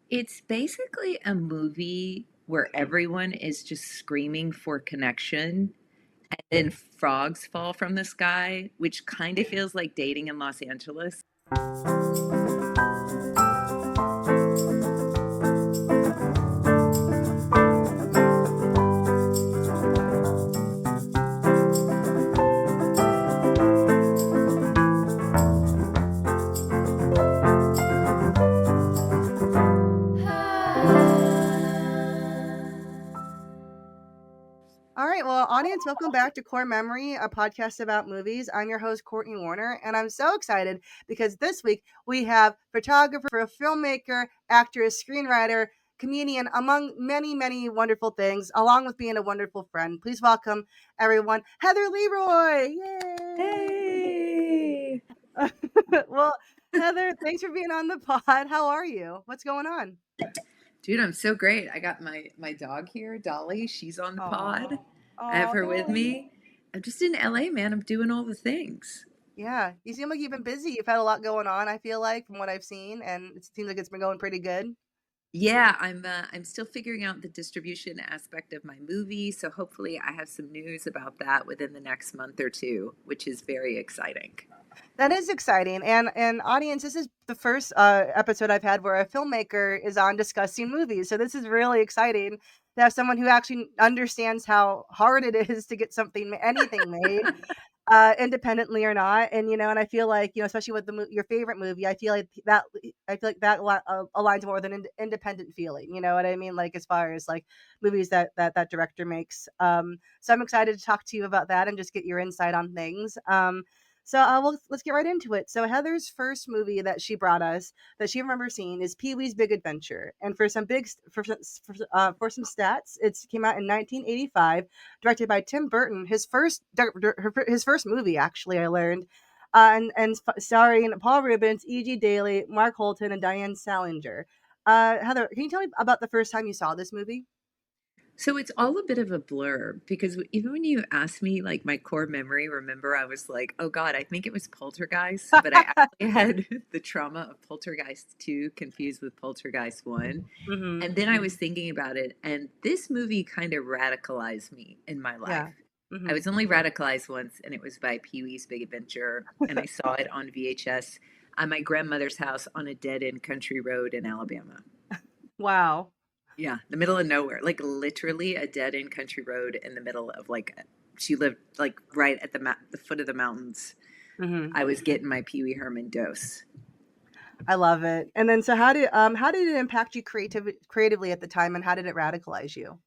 It's basically a movie where everyone is just screaming for connection and then frogs fall from the sky, which kind of feels like dating in Los Angeles. All right, well, audience, welcome back to Core Memory, a podcast about movies. I'm your host, Cortney Warner, and I'm so excited because this week we have photographer, filmmaker, actress, screenwriter, comedian, among many, many wonderful things, along with being a wonderful friend. Please welcome everyone, Heather Leroy. Yay! Hey. Well, Heather, thanks for being on the pod. How are you? What's going on? Dude, I'm so great. I got my dog here, Dolly. She's on the pod. Oh, I have oh, her with Dolly. me. I'm just in LA, man. I'm doing all the things. Yeah, you seem like you've been busy. You've had a lot going on, I feel like, from what I've seen, and it seems like it's been going pretty good. Yeah, I'm still figuring out the distribution aspect of my movie, so hopefully I have some news about that within the next month or two, which is very exciting. That is exciting. And audience, this is the first episode I've had where a filmmaker is on discussing movies. So this is really exciting to have someone who actually understands how hard it is to get anything made. Independently or not, and and I feel like especially with your favorite movie, I feel like that aligns more with an independent feeling. You know what I mean? Like as far as like movies that director makes. So I'm excited to talk to you about that and just get your insight on things. Let's get right into it. So Heather's first movie that she brought us that she remembers seeing is Pee Wee's Big Adventure, and for some for some stats, it came out in 1985, directed by Tim Burton. His first movie, actually, I learned, starring Paul Rubens, E.G. Daly, Mark Holton, and Diane Salinger. Heather, can you tell me about the first time you saw this movie? So it's all a bit of a blur because even when you asked me like my core memory, remember I was like, oh God, I think it was Poltergeist, but I actually had the trauma of Poltergeist 2 confused with Poltergeist 1. Mm-hmm. And then I was thinking about it, and this movie kind of radicalized me in my Yeah. life. I Mm-hmm. was only radicalized once, and it was by Pee Wee's Big Adventure, and I saw it on VHS at my grandmother's house on a dead end country road in Alabama. Wow. Yeah, the middle of nowhere, like literally a dead end country road in the middle of like, she lived like right at the foot of the mountains. Mm-hmm. I was getting my Pee Wee Herman dose. I love it. And then, so how did it impact you creatively at the time, and how did it radicalize you?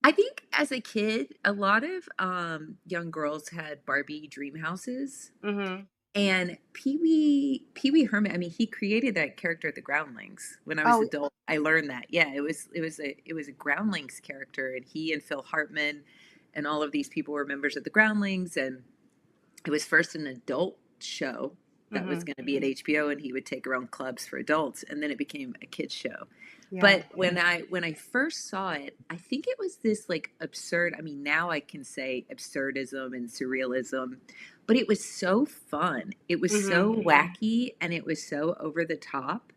I think as a kid, a lot of young girls had Barbie dream houses. Mm-hmm. And Pee Wee Herman, I mean, he created that character at the Groundlings. When I was Oh, adult, I learned that. Yeah, it was a Groundlings character, and he and Phil Hartman and all of these people were members of the Groundlings, and it was first an adult show that was mm-hmm. going to be at HBO, and he would take around clubs for adults, and then it became a kids show. Yeah. But when I first saw it, I think it was this like absurd. I mean, now I can say absurdism and surrealism, but it was so fun. It was Mm-hmm. so wacky and it was so over the top.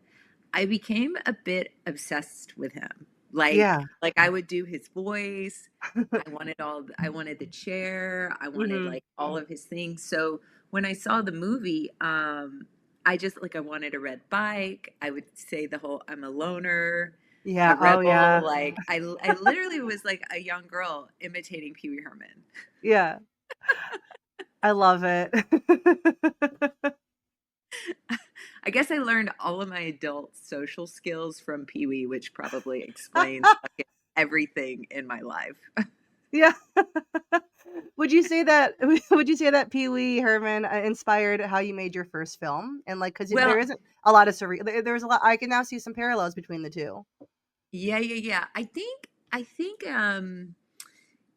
I became a bit obsessed with him. Yeah. Like I would do his voice. I wanted the chair. I wanted Mm-hmm. like all of his things. So when I saw the movie, I just like I wanted a red bike. I would say the whole I'm a loner, a Yeah. Oh, rebel. yeah. Like I literally was like a young girl imitating Pee Wee Herman. Yeah. I love it. I guess I learned all of my adult social skills from Pee Wee, which probably explains fucking everything in my life. Yeah. Would you say that Pee Wee Herman inspired how you made your first film? And like, because there Well, isn't a lot of there's a lot. I can now see some parallels between the two. yeah. I think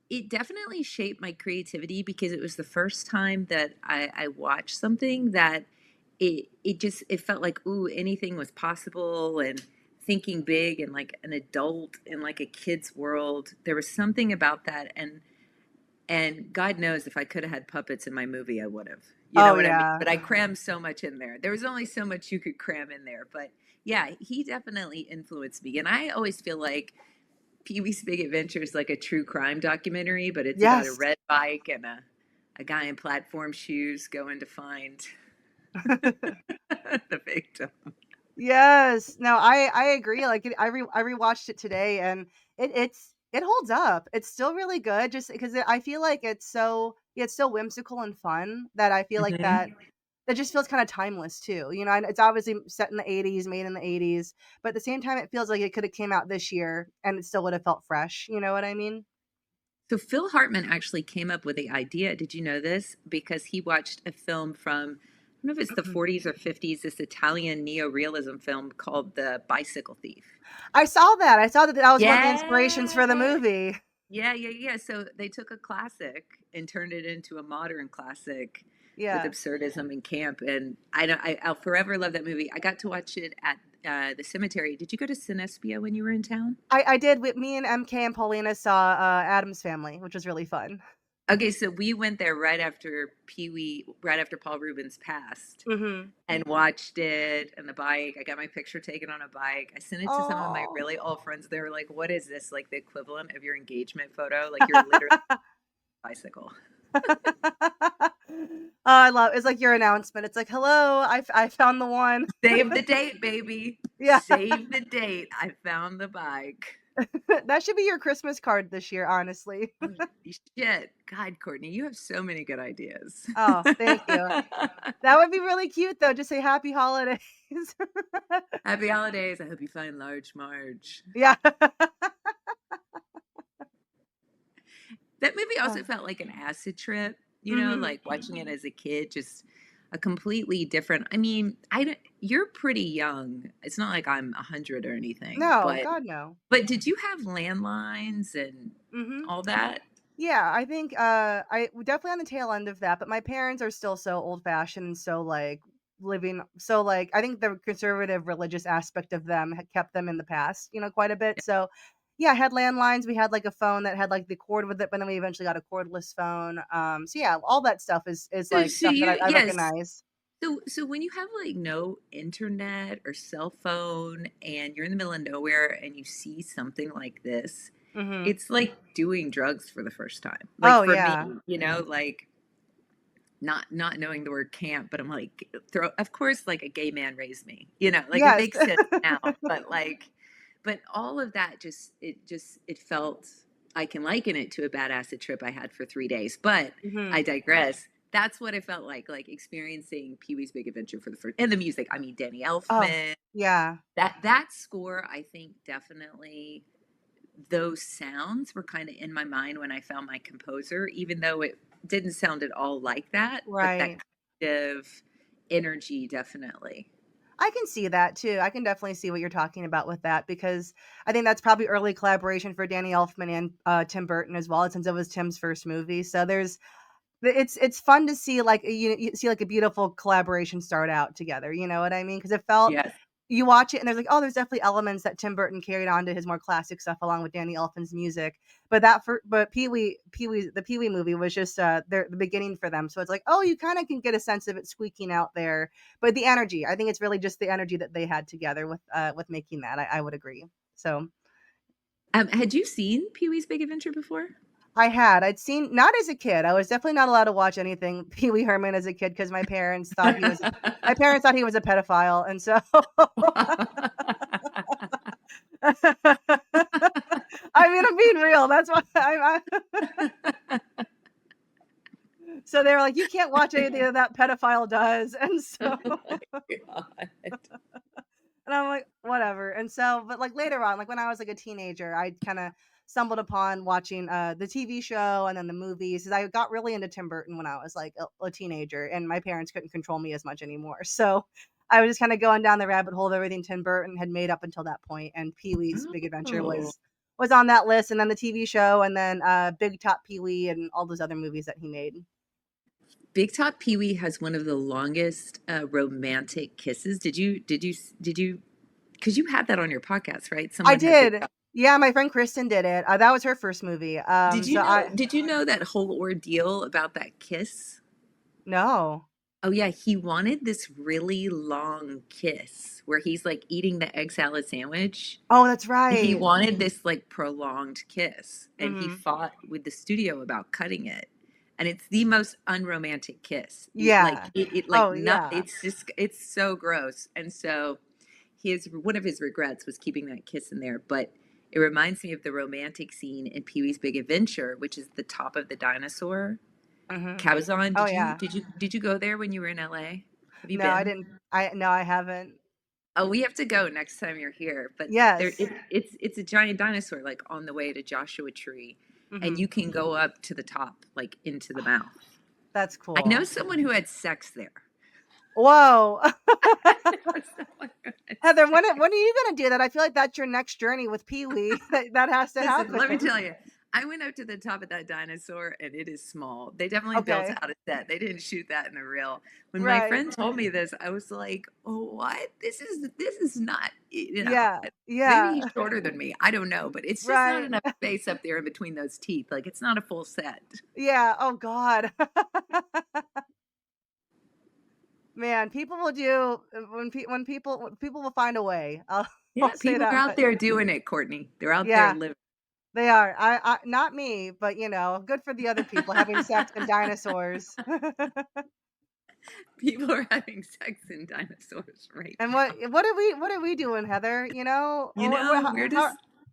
it definitely shaped my creativity because it was the first time that I watched something that it felt like ooh anything was possible and thinking big and like an adult in like a kid's world. There was something about that and God knows if I could have had puppets in my movie, I would have. You know Oh what I mean? yeah. But I crammed so much in there. There was only so much you could cram in there, but Yeah, he definitely influenced me. And I always feel like Pee-wee's Big Adventure is like a true crime documentary, but it's about a Yes. red bike and a guy in platform shoes going to find the victim. Yes. No, I agree. Like I rewatched it today, and it holds up. It's still really good, just because I feel like it's so whimsical and fun that I feel like that Mhm. that just feels kind of timeless too. You know, and it's obviously set in the 80s, made in the 80s, but at the same time, it feels like it could have came out this year and it still would have felt fresh. You know what I mean? So Phil Hartman actually came up with the idea. Did you know this? Because he watched a film from, I don't know if it's the 40s or 50s, this Italian neo-realism film called The Bicycle Thief. I saw that. I saw that that was one of the inspirations for the Yeah. movie. Yeah. So they took a classic and turned it into a modern classic with Yeah. absurdism and camp. And I don't, I'll forever love that movie. I got to watch it at the cemetery. Did you go to Cinespia when you were in town? I did. With me and MK and Paulina saw Adam's Family, which was really fun. Okay, so we went there right after Pee Wee, right after Paul Rubens passed, Mhm. and watched it on the bike. I got my picture taken on a bike. I sent it to some of my Oh. really old friends. They were like, "What is this? Like the equivalent of your engagement photo? Like you're literally on a bicycle." Oh, I love it's like your announcement. It's like, "Hello, I found the one." Save the date, baby. Yeah. Save the date. I found the bike. That should be your Christmas card this year, honestly. Holy shit. God, Courtney, you have so many good ideas. Oh, thank you. That would be really cute though, just say happy holidays. Happy holidays. I hope you find Large Marge. Yeah. That movie Uh, also felt like an acid trip, mhm. like watching it as a kid, just a completely different. I mean, I don't, you're pretty young. It's not like I'm 100 or anything, No, but God, no. did you have landlines and Mhm. all that? Yeah, I think, definitely on the tail end of that, but my parents are still so old-fashioned and so, like, I think the conservative religious aspect of them had kept them in the past, quite a bit, so, yeah, I had landlines, we had, like, a phone that had, like, the cord with it, but then we eventually got a cordless phone, so, yeah, all that stuff is, So, like, so stuff that you I yes. recognize. So when you have like no internet or cell phone and you're in the middle of nowhere and you see something like this, Mhm. it's like doing drugs for the first time. Like Oh, for me, yeah. like not knowing the word camp, but I'm like, throw. Of course, like a gay man raised me. Like it Yes. makes sense now. But all of that it felt. I can liken it to a bad acid trip I had for 3 days. But I Mhm. digress. That's what it felt like experiencing Pee Wee's Big Adventure for the first, and the music. I mean, Danny Oh, Elfman. yeah. That score, I think, definitely those sounds were kind of in my mind when I found my composer, even though it didn't sound at all like that, but that Right. kind of energy definitely. I can see that too. I can definitely see what you're talking about with that because I think that's probably early collaboration for Danny Elfman and Tim Burton as well, since it was Tim's first movie. So it's fun to see like you see like a beautiful collaboration start out together. You know what I mean? Because it felt Yes. you watch it and there's like, oh, there's definitely elements that Tim Burton carried on to his more classic stuff along with Danny Elfman's music. But the Pee Wee movie was just the beginning for them. So it's like, oh, you kind of can get a sense of it squeaking out there. But the energy, I think it's really just the energy that they had together with making that. I would agree. So Had you seen Pee Wee's Big Adventure before? I'd seen not as a kid. I was definitely not allowed to watch anything Pee Wee Herman as a kid because my parents thought he was a pedophile, and so I mean, I'm being real. That's why so they were like, "You can't watch anything that that pedophile does," and so Oh my God. and I'm like, "Whatever." And so, but like later on, like when I was like a teenager, I kind of stumbled upon watching the TV show and then the movies. Because I got really into Tim Burton when I was like a teenager, and my parents couldn't control me as much anymore. So I was just kind of going down the rabbit hole of everything Tim Burton had made up until that point, and Pee Wee's Big Adventure Oh. was on that list, and then the TV show, and then Big Top Pee Wee, and all those other movies that he made. Big Top Pee Wee has one of the longest romantic kisses. Did you because you had that on your podcast, right? I Someone had Big did. Top. Yeah, my friend Kristen did it. That was her first movie. Did you know that whole ordeal about that kiss? No. Oh yeah, he wanted this really long kiss where he's like eating the egg salad sandwich. Oh, that's He right. wanted this like prolonged kiss, and he Mhm. fought with the studio about cutting it. And it's the most unromantic kiss. Yeah. Like Oh, not yeah. it's just it's so gross. And so his one of his regrets was keeping that kiss in there, but it reminds me of the romantic scene in Pee-wee's Big Adventure, which is the top of the dinosaur. Mhm. Cabazon, Oh, yeah. did you go there when you were in LA? Have you No, I been? didn't. No, I haven't. Oh, we have to go next time you're here. But Yes. it's a giant dinosaur like on the way to Joshua Tree, and Mhm. you can go up to the top, like into the mouth. That's I know cool. someone who had sex there. Whoa. I know someone who had Heather, sex. when are you gonna do that? I feel like that's your next journey with Pee-wee. That has to Listen, let me happen. tell you, I went up to the top of that dinosaur and it is small. They definitely built Okay. out a set. They didn't shoot that in the real. When my Right. friend told me this, I was like, "Oh, what? This is not, you know, Yeah. maybe Yeah. he's shorter than me. I don't know, but it's just not Right. enough space up there in between those teeth. Like it's not a full set." Yeah. Oh God. Man, people will do when people will find a way. I'll Yeah, say people are that out much. there doing it, Courtney. They're out there Yeah, living. they are. I not me, but good for the other people having sex and dinosaurs. People are having sex in dinosaurs right And now. what are we doing, Heather? You What, know,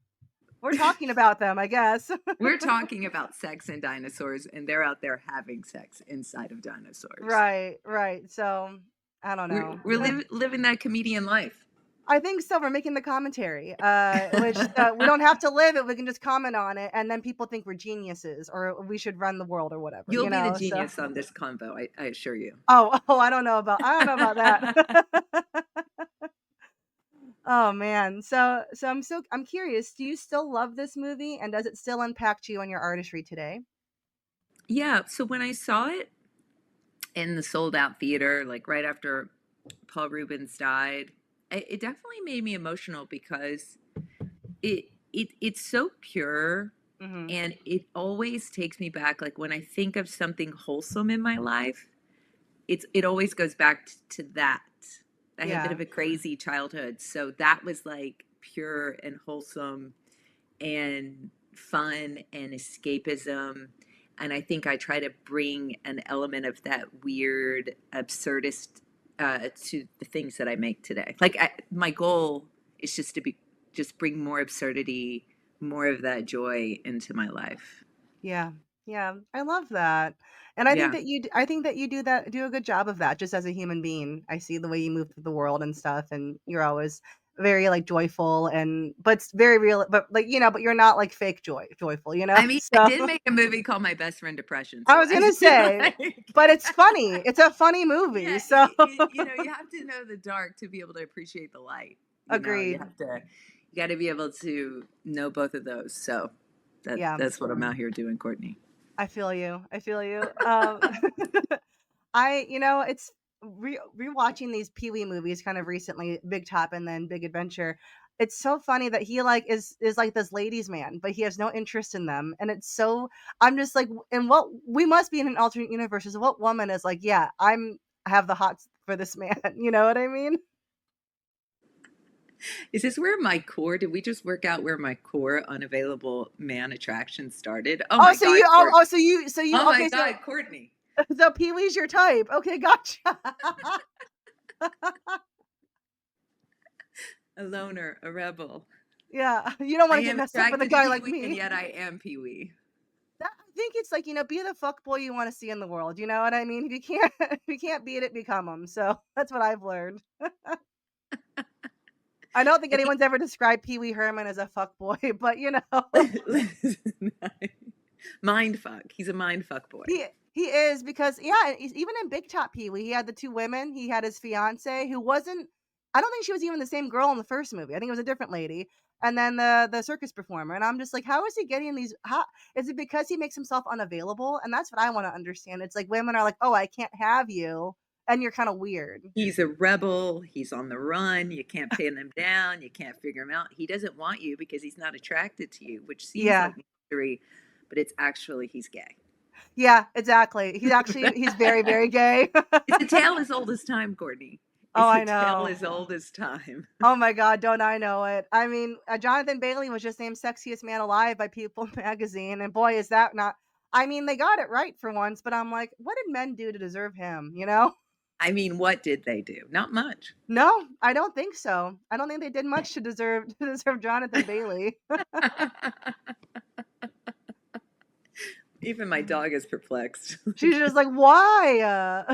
we're talking about them, I guess. we're talking about sex and dinosaurs, and they're out there having sex inside of dinosaurs. Right, right. So I don't know. Living that comedian life. I think so. We're making the commentary, which we don't have to live it. We can just comment on it, and then people think we're geniuses, or we should run the world, or whatever. You'll be the So, genius on this convo, I assure you. oh, I don't know about that. Oh man. I'm curious. Do you still love this movie, and does it still impact you on your artistry today? Yeah, so when I saw it in the sold out theater, like right after Paul Rubens died, it definitely made me emotional because it's so pure, Hmm. and it always takes me back. Like when I think of something wholesome in my life, it always goes back to that. I had a bit Yeah. of a crazy childhood, so that was like pure and wholesome and fun and escapism. And I think I try to bring an element of that weird, absurdist to the things that I make today. My goal is just bring more absurdity, more of that joy into my life. Yeah. Yeah. I love that. And Yeah. I think that you do a good job of that just as a human being. I see the way you move through the world and stuff, and you're always very like joyful, and but it's very real, but like but you're not like fake joyful. I mean, I So did make a movie called My Best Friend Depression, I so was I gonna feel say, like but it's funny. It's a funny movie. yeah, So you know, you have to know the dark to be able to appreciate the light. You know, agreed. you got to be able to know both of those. So Yeah. that's what I'm out here doing, Courtney. I feel you. I feel you. It's rewatching these Pee Wee movies kind of recently, Big Top and then Big Adventure. It's so funny that he like is like this ladies' man, but he has no interest in them, and it's so. I'm just like, and what we must be in an alternate universe is what woman is like? Yeah, I have the hots for this man. You know what I mean? Is this where my core? Did we just work out where my core unavailable man attraction started? Oh Oh, my so God, you Court! so you Oh my okay, God, Courtney! so Pee Wee's your type. Okay, gotcha. A loner, a rebel. Yeah, you don't I wanna get am messed up with a attracted to guy Pee like Wee, and me. yet I am Pee Wee. I think it's like, be the fuck boy you wanna see in the world, you know what I mean? If you can't if you can't beat it, become him, so that's what I've learned. I don't think anyone's ever described Pee Wee Herman as a fuck boy, but, Listen, mind fuck. He's a mind fuck boy. he is because yeah, even in Big Top Pee Wee, he had the 2 women, he had his fiancée who wasn't I don't think she was even the same girl in the first movie, I think it was a different lady, and then the circus performer, and I'm just like, how is he getting these how is it because he makes himself unavailable? And that's what I wanna understand, it's like women are like, "Oh, I can't have you," and you're kinda weird. He's a rebel. He's on the run. You can't pin him down. You can't figure him out. He doesn't want you because he's not attracted to you, which seems Yeah. like mystery, but it's actually he's gay. Yeah, exactly. He's very, very gay. It's a tale as old as time, Courtney. Oh, It's a I tale know. as old as time. Oh my god, don't I know it. I mean, Jonathan Bailey was just named Sexiest Man Alive by People magazine, and boy, is that not. I mean, they got it right for once, but I'm like, what did men do to deserve him, you know? I mean, what did they do? Not much. No, I don't think so. I don't think they did much to deserve to deserve Jonathan Bailey. Even my dog is perplexed. She's just like, "Why?"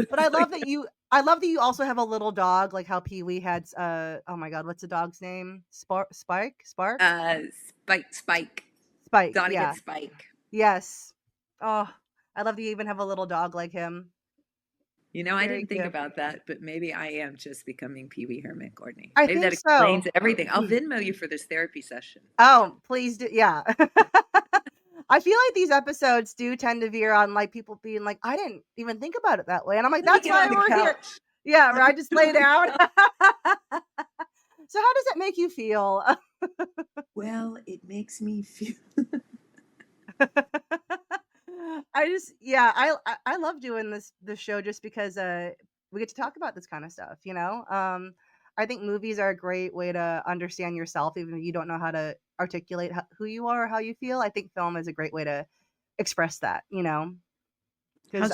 But I love that you also have a little dog, like how Pee-wee had, oh my god, what's the dog's name? Spike? Spark? Spike. Spike, Gotta get yeah. Spike. Yes. Oh, I love that you even have a little dog like him. You know, I Very didn't think cute. about that, but maybe I am just becoming Pee Wee Herman, Courtney. I Maybe that think so. explains everything. I'll Venmo you for this therapy session. Oh, please do, yeah. I feel like these episodes do tend to veer on, like, people being like, "I didn't even think about it that way," and I'm like, Let me "That's get why on the we're here." couch. Yeah, Let where I me just get lay on the down. couch. So how does that make you feel? Well, it makes me feel. I love doing this show just because we get to talk about this kind of stuff, you know? I think movies are a great way to understand yourself even if you don't know how to articulate who you are or how you feel. I think film is a great way to express that, you know? Cuz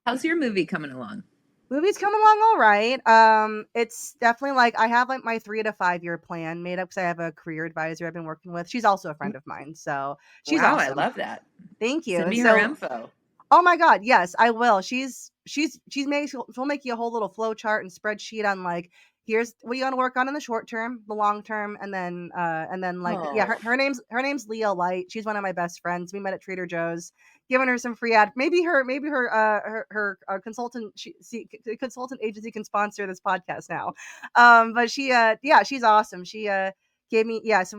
How's your movie coming along? movies come along all right. It's definitely like I have like my 3 to 5 year plan made up cuz I have a career advisor I've been working with. She's also a friend of mine, so she's Wow, I awesome. love that. Thank Send you. me her So info. oh my god, yes, I will. She'll make you a whole little flow chart and spreadsheet on like here's what you gotta work on in the short term, the long term, and then like yeah, Oh, her name's Leah Light. She's one of my best friends. We met at Trader Joe's, giving her some free ad. Maybe her consultant consultant agency can sponsor this podcast now. But yeah, she's awesome. She gave me yeah. So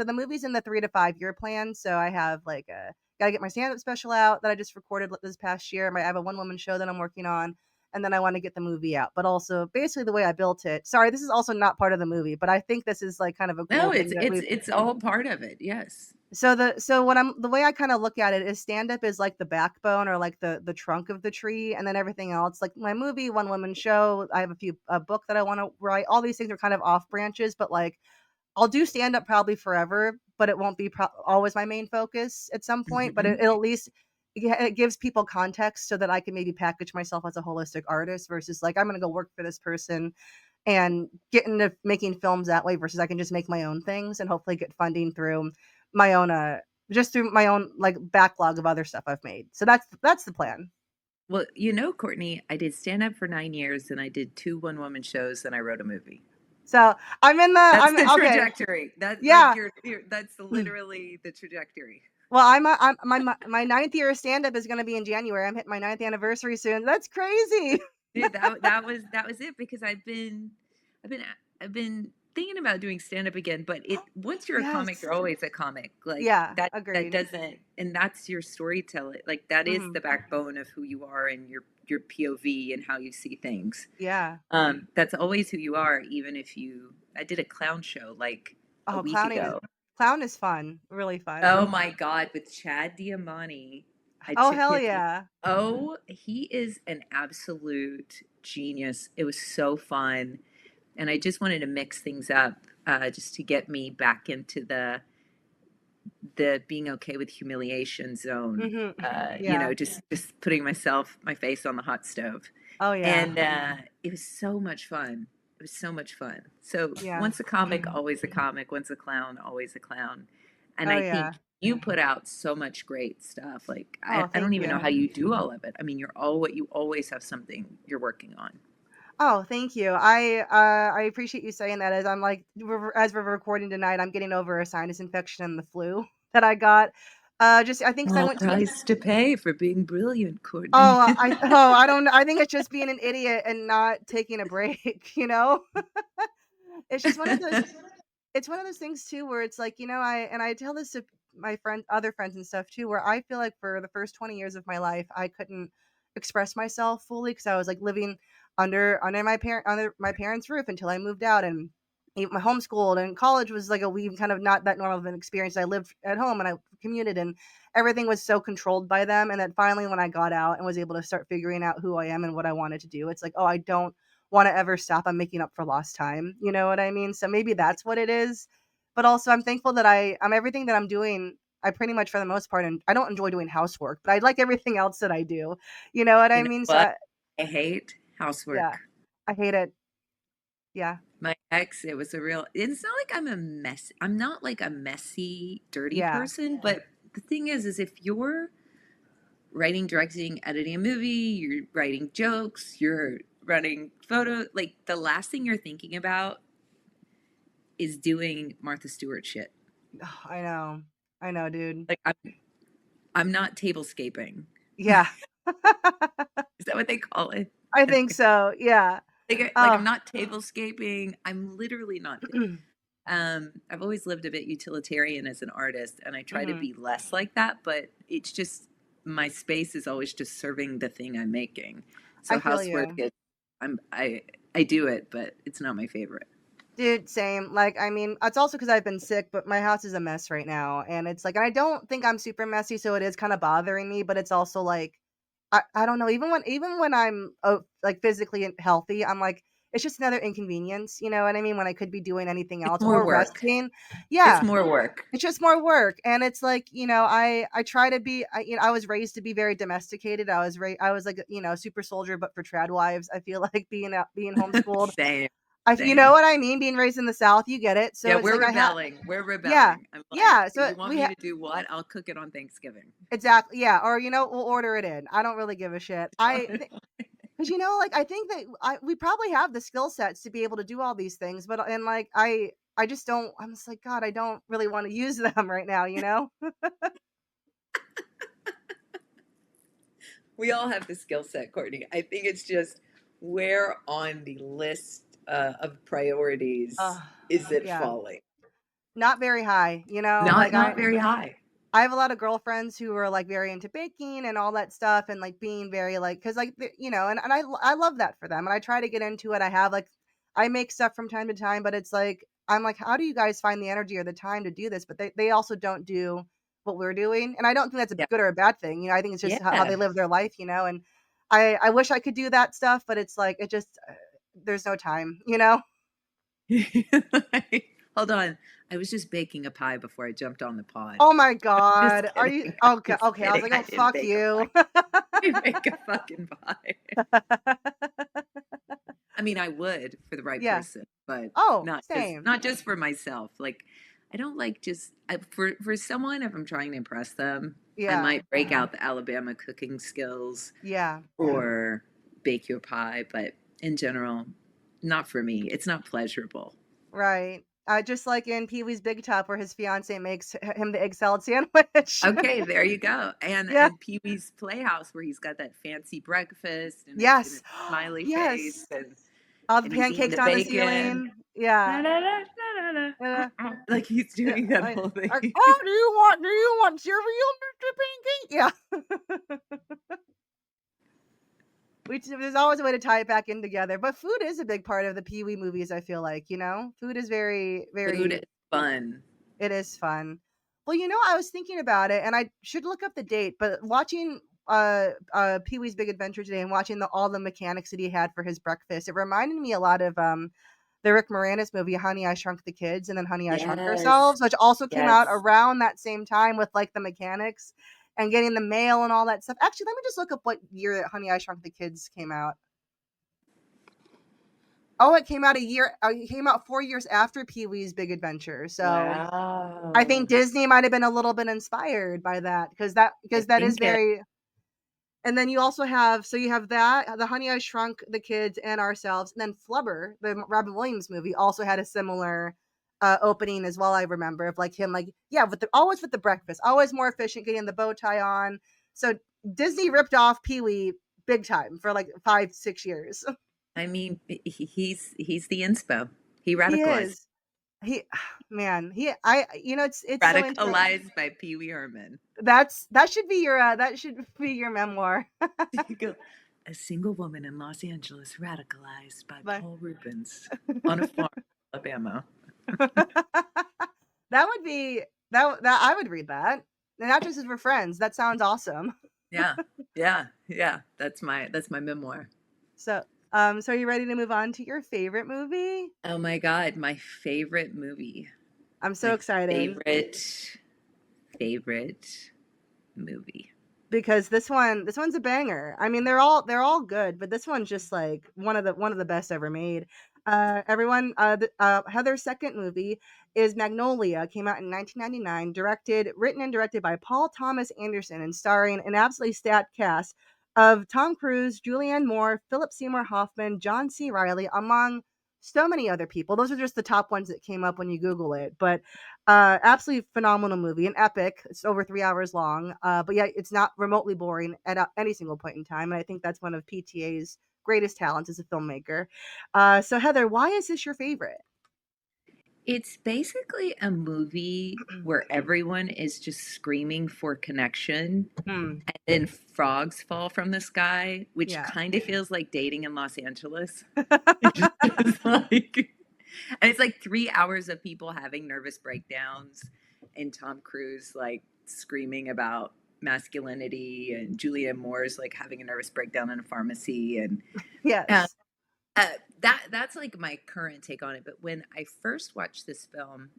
the movie's in the 3 to 5 year plan. So I have like a gotta get my stand-up special out that I just recorded this past year. I have a one-woman show that I'm working on, and then I want to get the movie out. But also, basically, the way I built it. Sorry, this is also not part of the movie, but I think this is like kind of a no, cool thing that we've. it's all part of it. Yes. So what I'm the way I kind of look at it is stand-up is like the backbone or like the trunk of the tree, and then everything else, like my movie, one-woman show. I have a book that I want to write. All these things are kind of off branches, but like I'll do stand up probably forever, but it won't be always my main focus at some point. But Hmm. it'll at least it gives people context so that I can maybe package myself as a holistic artist versus like I'm gonna go work for this person and get into making films that way versus I can just make my own things and hopefully get funding through my own just through my own like backlog of other stuff I've made. So that's the plan. Well, Courtney, I did stand up for 9 years, and I did two one-woman shows, and I wrote a movie. So That's I'm the okay. trajectory. That like Yeah. you're that's literally the trajectory. Well, my ninth year of stand up is gonna be in January. I'm hitting my ninth anniversary soon. That's crazy. Dude, that was it because I've been I've been thinking about doing stand up again, but it once you're a comic, Yes. you're always a comic. Like Yeah, that agreed. doesn't and that's your storytelling. Like that is Mhm. the backbone of who you are and your POV and how you see things. Yeah. That's always who you are, even if you I did a clown show like a Oh, week ago. clown is fun, really Oh fun. my God, with Chad Diamani, I Oh, took hell him. yeah. Oh, he is an absolute genius. It was so fun. And I just wanted to mix things up just to get me back into the being okay with humiliation zone. Mhm. Yeah. Just putting my face on the hot stove. Oh, yeah. And it was so much fun. It was so much fun. So Yeah. once a comic, always a comic. Once a clown, always a clown. And Oh, I yeah. think you put out so much great stuff. Like Oh, I don't thank even know you. how you do all of it. I mean, you always have something you're working on. Oh, thank you. I appreciate you saying that as I'm like as we're recording tonight, I'm getting over a sinus infection and the flu that I got. Just I think 'cause I Small went to the price to pay for being brilliant, Courtney. I don't I think it's just being an idiot and not taking a break, you know? It's just one of those it's one of those things too where it's like, I tell this to my other friends and stuff too, where I feel like for the first 20 years of my life, I couldn't express myself fully because I was like living under my parents' roof until I moved out and my homeschooled, and college was like a we kind of not that normal of an experience. I lived at home and I commuted, and everything was so controlled by them. And then finally, when I got out and was able to start figuring out who I am and what I wanted to do, it's like, oh, I don't want to ever stop. I'm making up for lost time. You know what I mean? So maybe that's what it is. But also, I'm thankful that I'm everything that I'm doing. I pretty much, for the most part, and I don't enjoy doing housework, but I like everything else that I do. You know what I You know mean? what? I hate Yeah, housework. I hate it. Yeah, My ex, it was a real it's not like I'm not like a messy, dirty yeah. person, but the thing is if you're writing, directing, editing a movie, you're writing jokes, you're running photo, like the last thing you're thinking about is doing Martha Stewart shit. I know, dude. Like I'm not tablescaping. Yeah. Is that what they call it? I think so, yeah. Like I'm Oh. not tablescaping. I'm literally not. I've always lived a bit utilitarian as an artist, and I try to Mhm. be less like that. But it's just my space is always just serving the thing I'm making. So I feel housework you. is I'm I do it, but it's not my favorite. Dude, same. Like, I mean, it's also because 'cause I've been sick, but my house is a mess right now, and it's like, and I don't think I'm super messy, so it is kinda bothering me, but it's also like, I don't know, even when I'm, like, physically healthy, I'm like, it's just another inconvenience, you know what I mean? When I could be doing anything It's else more or work. resting. It's Yeah. more work. It's just more work, and it's like, I try to be I was raised to be very domesticated. I was like, super soldier, but for trad wives. I feel like being homeschooled. Same, You know same. what I mean? Being raised in the South, you get it. So Yeah, it's we're like rebelling. We're yeah. rebelling. I'm like, Yeah, so you want we me to do what? I'll cook it on Thanksgiving. exactly, yeah, or, we'll order it in. I don't really give a shit. Because like, I think that we probably have the skill sets to be able to do all these things, but and, like, I just don't I'm just like, "God, I don't really wanna use them right now," you know? We all have the skill set, Courtney. I think it's just where on the list of Ugh, priorities is it yeah. falling? Not very high, like, Not very high. I have a lot of girlfriends who are, like, very into baking and all that stuff and, like, being very, like, because like, and I love that for them, and I try to get into it. I make stuff from time to time, but it's like, I'm like, "How do you guys find the energy or the time to do this?" But they also don't do what we're doing, and I don't think that's a Yeah. good or a bad thing. I think it's just how they Yeah. live their life, and I wish I could do that stuff, but it's like, it just there's no time, you know? Hold on. I was just baking a pie before I jumped on the pod. Oh my Just god. Are kidding. you I'm okay, just okay, I was kidding. like, I "Oh, didn't fuck bake a pie. you." I didn't make a fucking pie. I mean, I would for the right Yeah. person, but Oh, same. not just for myself. Like, I don't like just for someone if I'm trying to impress them, I Yeah. might break out the Alabama cooking skills Yeah. or bake your pie, but in general, not for me. It's not pleasurable. Right. Just like in Pee-wee's Big Top where his fiancée makes him the egg salad sandwich. Okay, there you go. Yeah. And Pee Wee's Playhouse where he's got that fancy breakfast and it's in a Yes. smiley face Yes. All the and he's eating pancakes the on the bacon. ceiling. Yeah. Da, da, da, da, da, Uh, da. Like he's yeah. doing that whole thing. Oh, do you want cereal, Mr. Pancake? Yeah. There's always a way to tie it back in together. But food is a big part of the Pee-wee movies, I feel like, Food is very, Food is very fun. it is fun. Well, I was thinking about it, and I should look up the date, but watching Pee-wee's Big Adventure today and watching all the mechanics that he had for his breakfast, it reminded me a lot of the Rick Moranis movie Honey, I Shrunk the Kids and then Honey, I Shrunk Yes. Ourselves, which also came out Yes. around that same time with like the mechanics and getting the mail and all that stuff. Actually, let me just look up what year Honey, I Shrunk the Kids came out. Oh, it came out 4 years after Pee-wee's Big Adventure. So, I think Wow. Disney might have been a little bit inspired by that I because that is think it very. And then you also have you have that the Honey I Shrunk the Kids and Ourselves, and then Flubber, the Robin Williams movie, also had a similar opening as well. I remember of like him, like yeah, with always with the breakfast, always more efficient, getting the bow tie on. So Disney ripped off Pee Wee big time for like 5-6 years. I mean, he's the inspo. He He radicalized. is he man he I it's so interesting. Radicalized by Pee Wee Herman. That should be your memoir. You go, a single woman in Los Angeles radicalized by But Paul Rubens on a farm. Alabama. That would be that I would read that. And Actresses Were Friends. That sounds awesome. Yeah. Yeah. Yeah. That's my memoir. So, so are you ready to move on to your favorite movie? Oh my God, my favorite movie. I'm so My excited favorite movie. because this one's a banger. I mean, they're all good, but this one's just like one of the best ever made. Everyone, Heather's second movie is Magnolia. Came out in 1999, written and directed by Paul Thomas Anderson, and starring an absolutely stacked cast of Tom Cruise, Julianne Moore, Philip Seymour Hoffman, John C. Riley, among so many other people. Those are just the top ones that came up when you Google it, but absolutely phenomenal movie, an epic. It's over 3 hours long, but yeah, it's not remotely boring at any single point in time. And I think that's one of PTA's greatest talents as a filmmaker. So Heather, why is this your favorite? It's basically a movie where everyone is just screaming for connection, Hmm. and then frogs fall from the sky, which Yeah. kind of feels like dating in Los Angeles. It's like, and it's like 3 hours of people having nervous breakdowns, and Tom Cruise like screaming about masculinity, and Julianne Moore's like having a nervous breakdown in a pharmacy, and uh, Yes. uh, that's like my current take on it. But when I first watched this film,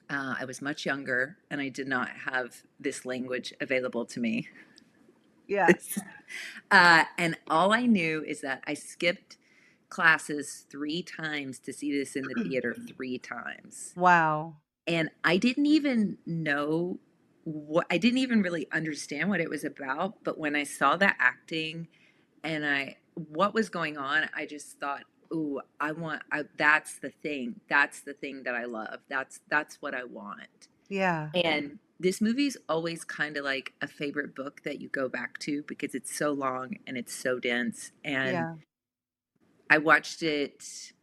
I was much younger, and I did not have this language available to me. Yeah. And all I knew is that I skipped classes 3 times to see this in the theater 3 times. Wow. And I didn't even know I didn't even really understand what it was about. But when I saw the acting and what was going on, I just thought, ooh, that's the thing. That's the thing that I love. That's what I want. Yeah. And this movie's always kind of like a favorite book that you go back to because it's so long and it's so dense. And Yeah. I watched it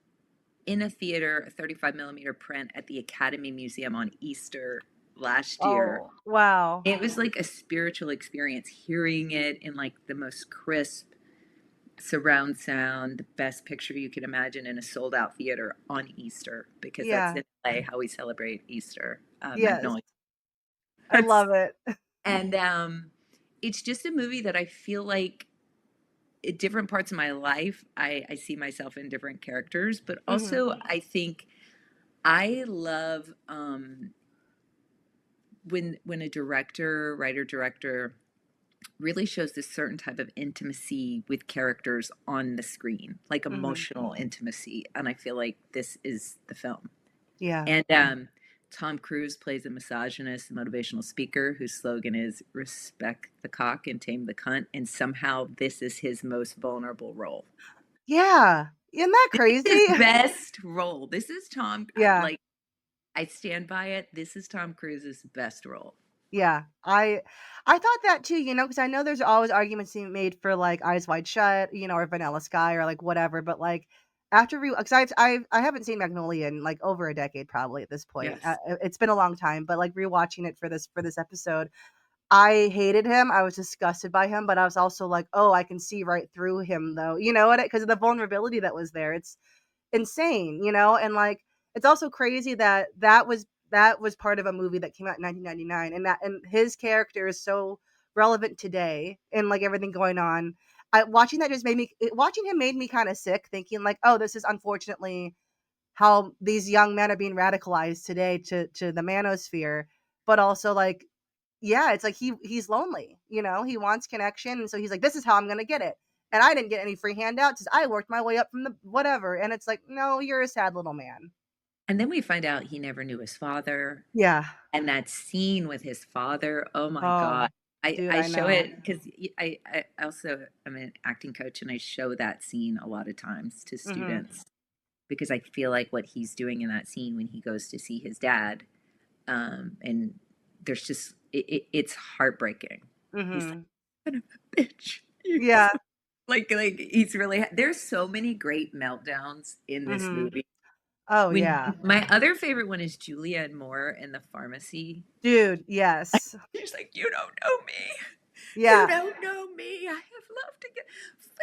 in a theater, a 35 millimeter print at the Academy Museum on Easter last year. Oh, wow. It was like a spiritual experience hearing it in like the most crisp surround sound, the best picture you can imagine in a sold out theater on Easter because that's Yeah. in LA how we celebrate Easter, Yes. Magnolia. I love it. And it's just a movie that I feel like at different parts of my life, I see myself in different characters, but Hmm. also I think I love when a director, writer, director really shows this certain type of intimacy with characters on the screen, like Hmm. emotional intimacy. And I feel like this is the film. Yeah. And Tom Cruise plays a misogynist motivational speaker whose slogan is respect the cock and tame the cunt. And somehow this is his most vulnerable role. Yeah. Isn't that His crazy? best role. This is Yeah. like, I stand by it. This is Tom Cruise's best role. Yeah, I thought that too, because I know there's always arguments being made for like Eyes Wide Shut, or Vanilla Sky or like whatever, but like after because I haven't seen Magnolia in like over a decade probably at this point. Yes. It's been a long time, but like rewatching it for this episode, I hated him. I was disgusted by him, but I was also like, oh, I can see right through him though, what? Because of the vulnerability that was there. It's insane, and like it's also crazy that that was part of a movie that came out in 1999, and his character is so relevant today and like everything going on. Watching that just watching him made me kind of sick, thinking like, oh, this is unfortunately how these young men are being radicalized today to the manosphere, but also like, yeah, it's like he's lonely, he wants connection, and so he's like, this is how I'm gonna get it. And I didn't get any free handouts because I worked my way up from the whatever. And it's like, no, you're a sad little man. And then we find out he never knew his father. Yeah. And that scene with his father, oh my Oh, God. I, dude, I I show know. it because I also am an acting coach and I show that scene a lot of times to Hmm. students because I feel like what he's doing in that scene when he goes to see his dad, and there's just it's heartbreaking. He's like, Hmm. son of a bitch. Yeah. Like he's really there's so many great meltdowns in this Hmm. movie. Oh When yeah. my other favorite one is Julianne Moore in the pharmacy. Dude, yes. She's like, you don't know me. You Yeah. don't know me. I have loved to get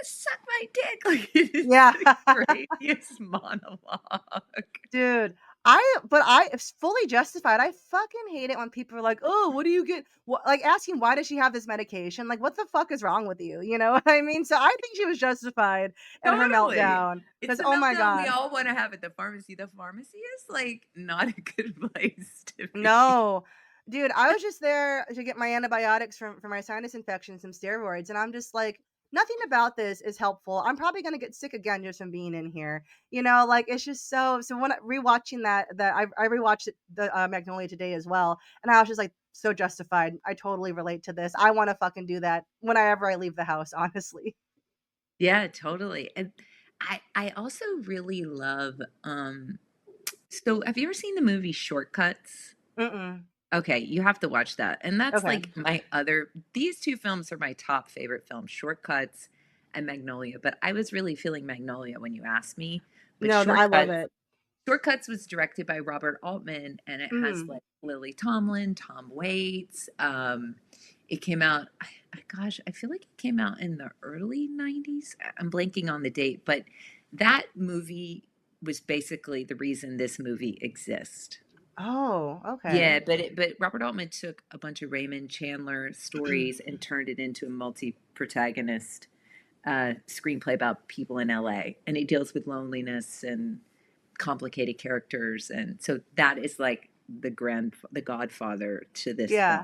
suck my dick. Like it's Yeah. the craziest monologue. Dude, it's fully justified. I fucking hate it when people are like, "Oh, what do you get?" Like asking why does she have this medication? Like, what the fuck is wrong with you? You know what I mean? So I think she was justified in her Totally. meltdown It's because the oh my meltdown we god, all want to have at the pharmacy. The pharmacy is like not a good place to be. no, dude, I was just there to get my antibiotics for my sinus infection, some steroids, and I'm just like, nothing about this is helpful. I'm probably gonna get sick again just from being in here. You know, like it's just so when rewatching that I rewatched the Magnolia today as well, and I was just like so justified. I totally relate to this. I want to fucking do that whenever I leave the house, honestly. Yeah, totally. And I also really love so have you ever seen the movie Shortcuts? Mm-mm. Okay, you have to watch that. And that's Okay. like my other these 2 films are my top favorite films, Shortcuts and Magnolia, but I was really feeling Magnolia when you asked me, but No, I love Shortcuts it. Shortcuts was directed by Robert Altman, and it has, Mm. like, Lily Tomlin, Tom Waits, it came out gosh, I feel like it came out in the early '90s? I'm blanking on the date, but that movie was basically the reason this movie exists. Oh, Yeah, okay. but Robert Altman took a bunch of Raymond Chandler stories and turned it into a multi-protagonist, screenplay about people in LA, and it deals with loneliness and complicated characters, and so that is like the godfather to this film. Yeah.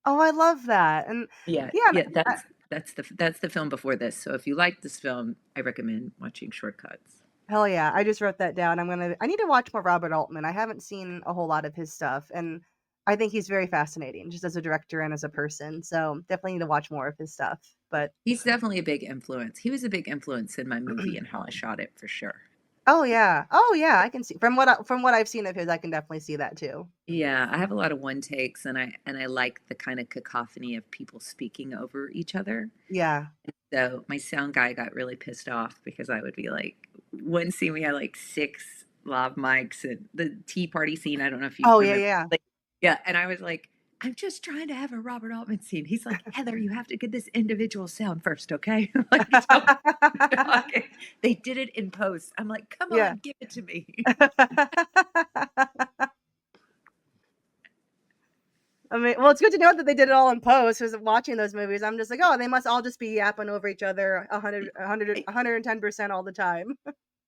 Oh, I love that. And Yeah, yeah, yeah, that's the film before this. So if you like this film, I recommend watching Shortcuts. hell yeah, I just wrote that down. I need to watch more Robert Altman. I haven't seen a whole lot of his stuff, and I think he's very fascinating just as a director and as a person. So definitely need to watch more of his stuff. But He's definitely a big influence. He was a big influence in my movie and how I shot it for sure. oh yeah. Oh yeah, I can see from what I've seen of his, I can definitely see that too. Yeah, I have a lot of one takes and I like the kind of cacophony of people speaking over each other. Yeah. So my sound guy got really pissed off because I would be like, one scene we had like 6 lav mics and the tea party scene. I don't know if you Oh yeah, remember. yeah. Like, yeah, and I was like, I'm just trying to have a Robert Altman scene. He's like, Heather, you have to get this individual sound first, okay? Like, don't talk. They did it in post. I'm like, come Yeah. on, give it to me. I mean, well, it's good to know that they did it all in post. Because watching those movies, I'm just like, oh, they must all just be yapping over each other 110% all the time.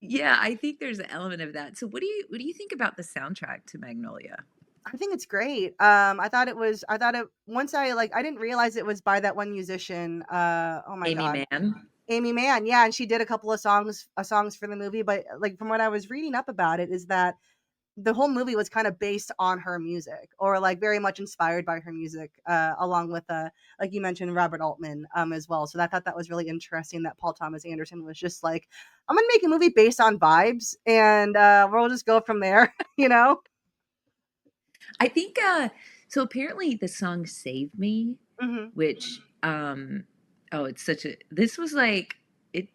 Yeah, I think there's an element of that. So what do you think about the soundtrack to Magnolia? I think it's great. I thought it once I didn't realize it was by that one musician. Oh my Amy god, Mann? Amy Mann. Yeah, and she did a couple of songs for the movie. But like from what I was reading up about it, is that the whole movie was kind of based on her music, or like very much inspired by her music, along with like you mentioned, Robert Altman, as well. So I thought that was really interesting that Paul Thomas Anderson was just like, I'm gonna make a movie based on vibes, and we'll just go from there. You know? I think so apparently the song Save Me, Hmm. which oh it's such a this was like it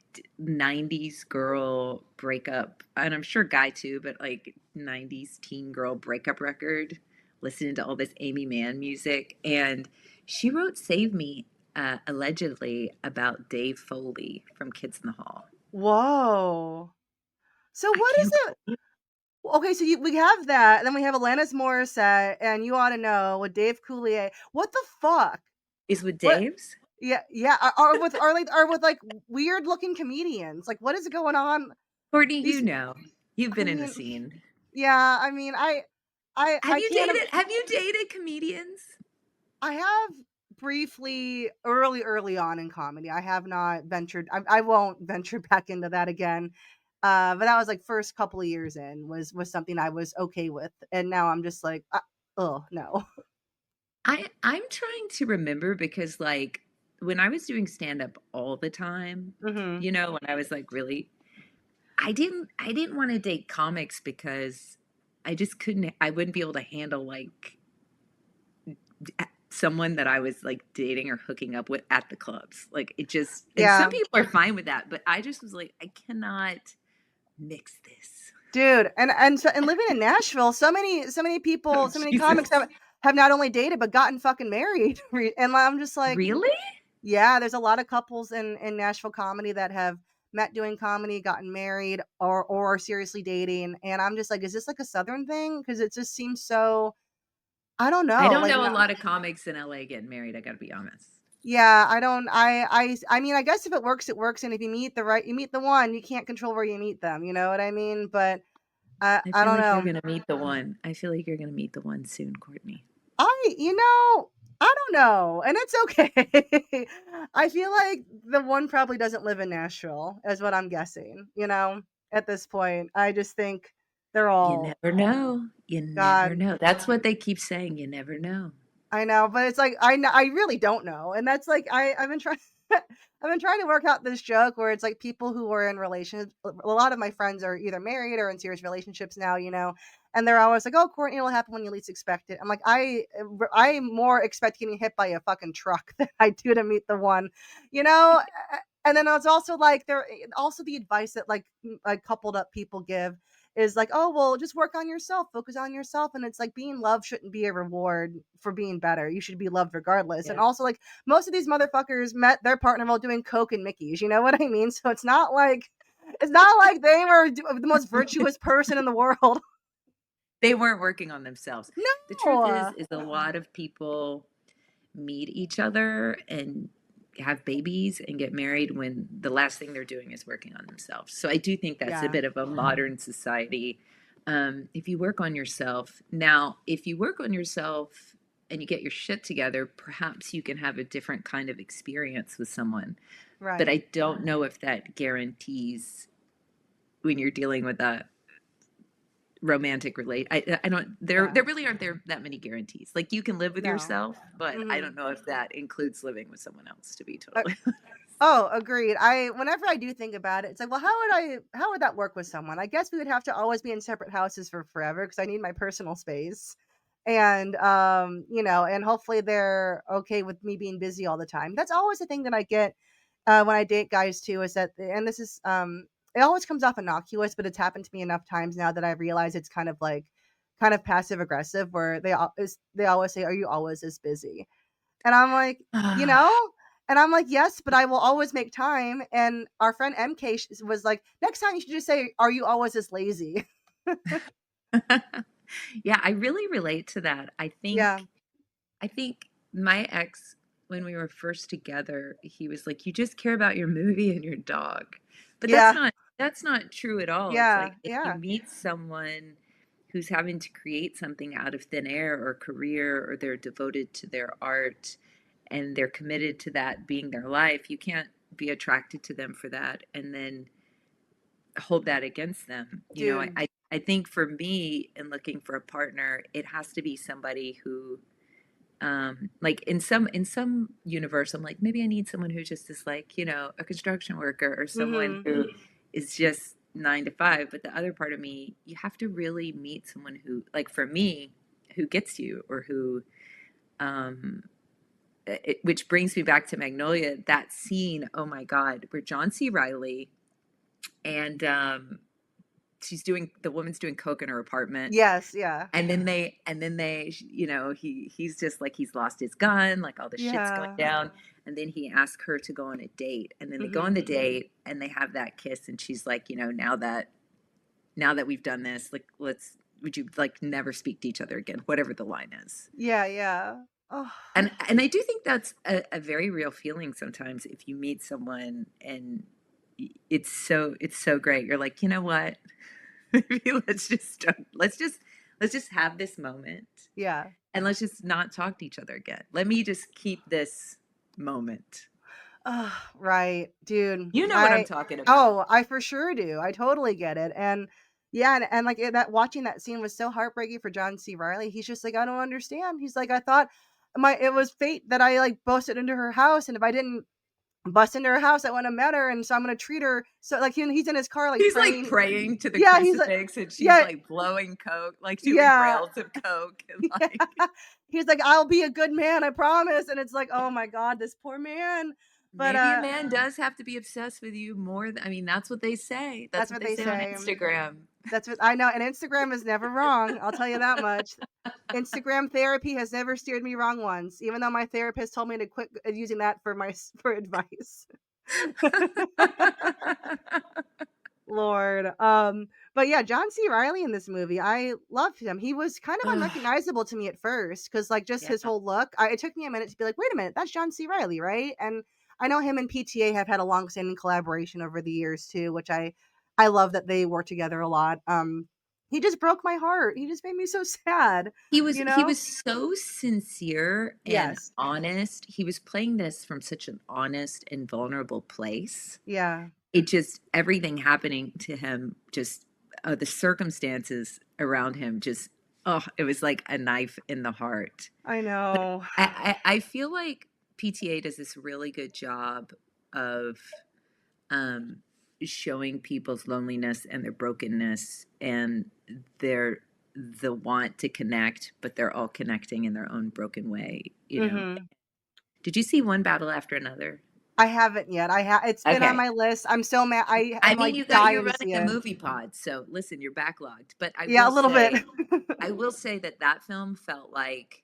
90s girl breakup and I'm sure guy too, but like 90s teen girl breakup record, listening to all this Amy Mann music and she wrote Save Me allegedly about Dave Foley from Kids in the Hall. Whoa. So I what is can't it? Okay, so we have that, and then we have Alanis Morissette, and You Ought to Know with Dave Coulier. What the fuck? is with What? Dave's. Yeah, yeah. Are with like weird looking comedians. Like, what is going on? Courtney, you These. know, you've I been in the mean, scene. yeah. I mean, I can't. Have you dated comedians? I have briefly early on in comedy. I have not ventured. I won't venture back into that again. But that was like first couple of years in was something I was okay with, and now I'm just like, oh no. I'm trying to remember because like when I was doing stand up all the time, Hmm. you know, when I was like really I didn't want to date comics because I just couldn't I wouldn't be able to handle like someone that I was like dating or hooking up with at the clubs. Like it just and some Yeah, people are fine with that, but I just was like I cannot mix this. dude, and living in Nashville, so many people, so many comics Jesus. have not only dated but gotten fucking married. And I'm just like, Really? yeah, there's a lot of couples in Nashville comedy that have met doing comedy, gotten married, or are seriously dating. And I'm just like, is this like a Southern thing? Because it just seems so, I don't I know. don't Like, know a lot of comics in LA getting married, I gotta be honest. yeah, I don't, I mean, I guess if it works, it works. And if you meet the one, you can't control where you meet them. You know what I mean? But I I feel don't like you're know. gonna meet the one. I feel like you're gonna meet the one soon, Courtney. I don't know, and it's okay. I feel like the one probably doesn't live in Nashville, is what I'm guessing, at this point. I just think they're You all, never know. You never God, know. That's what they keep saying. You never know. I know, but it's like I really don't know, and that's like I've been trying I've been trying to work out this joke where it's like people who are in relationships. A lot of my friends are either married or in serious relationships now, and they're always like, "Oh, Courtney, it'll happen when you least expect it." I'm like, I more expect getting hit by a fucking truck than I do to meet the one, you know. And then it's also like also the advice that like coupled up people give is like, oh, well, just work on yourself, focus on yourself. And it's like being loved shouldn't be a reward for being better. You should be loved regardless. And Yeah. also, like, most of these motherfuckers met their partner while doing coke and Mickey's. You know what I mean? So it's not like they were the most virtuous person in the world. They weren't working on themselves. The truth No. is a lot of people meet each other and have babies and get married when the last thing they're doing is working on themselves. So I do think that's a Yeah. bit of a modern society. If you work on yourself, now, if you work on yourself and you get your shit together, perhaps you can have a different kind of experience with someone. But Right. I don't know if that guarantees when you're dealing with a romantic relate. I don't Yeah. there really aren't there that many guarantees. Like you can live with No. yourself, but I Hmm. don't know if that includes living with someone else, to be totally Oh, agreed. Whenever I do think about it, it's like, well, how would that work with someone? I guess we would have to always be in separate houses for forever because I need my personal space. And and hopefully they're okay with me being busy all the time. That's always the thing that I get when I date guys too, is that, and this is it always comes off innocuous, but it's happened to me enough times now that I realize it's kind of passive aggressive, where they always say, "Are you always this busy?" And I'm like, you know? And I'm like, yes, but I will always make time. And our friend MK was like, next time you should just say, are you always this lazy? Yeah, I really relate to that. Yeah. I think my ex, when we were first together, he was like, "You just care about your movie and your dog." But Yeah. that's not true at all. It's Yeah. like if you Yeah. meet someone who's having to create something out of thin air or career, or they're devoted to their art and they're committed to that being their life, you can't be attracted to them for that and then hold that against them. Dude. I think for me in looking for a partner, it has to be somebody who like in some universe, I'm like, maybe I need someone who just is like, a construction worker or someone Mm-hmm. who is just 9 to 5. But the other part of me, you have to really meet someone who, like for me, who gets you, or who um which brings me back to Magnolia, that scene, oh my God, where John C. Riley and the woman's doing coke in her apartment, Yes. Yeah. and then they he's just like, he's lost his gun, like all the shit's going Yeah. down, and then he asks her to go on a date, and then they go Mm-hmm. on the date and they have that kiss, and she's like, now that we've done this, like, would you like never speak to each other again, whatever the line is. Yeah. Yeah. Oh, And I do think that's a very real feeling sometimes, if you meet someone and it's so great, you're like, you know what, maybe let's just have this moment, yeah. and let's just not talk to each other again. Let me just keep this moment. Oh, right, dude. You know what I'm talking about. I for sure do. I totally get it. And yeah, and like that watching that scene was so heartbreaking for John C. Riley. He's just like, I don't understand. He's like, I thought it was fate that I like busted into her house, and if I didn't bust into her house, I wouldn't have met her, and so I'm gonna treat her so like he's in his car like He's like praying. praying to the Yeah, he's like, crucifix, and she's yeah, like blowing coke, like doing yeah, rails of coke, and like, yeah. He's like, I'll be a good man, I promise. And it's like, oh my god, this poor man. But maybe a man does have to be obsessed with you more than, I mean, that's what they say. That's that's what what they they say on say. Instagram. That's what I know. And Instagram is never wrong. I'll tell you that much. Instagram therapy has never steered me wrong once, even though my therapist told me to quit using that for for advice. Lord. But yeah, John C. Riley in this movie, I loved him. He was kind of Ugh, unrecognizable to me at first because, like, just yeah. his whole look. It took me a minute to be like, wait a minute, that's John C. Riley, right? And I know him and PTA have had a long-standing collaboration over the years too, which I love that they work together a lot. He just broke my heart. He just made me so sad. You He know? was so sincere and Yes. honest. He was playing this from such an honest and vulnerable place. Yeah. It just everything happening to him, just, the circumstances around him just, oh, it was like a knife in the heart. I But know. I feel like PTA does this really good job of, um, showing people's loneliness and their brokenness and their the want to connect, but they're all connecting in their own broken way, you know? Mhm. Did you see One Battle After Another? I haven't yet. It's been on Okay. my list. I'm so mad. I I am mean, like you're dying to running see a it. movie pod, so listen, you're backlogged. But Yeah, a little bit. I will say that that film felt like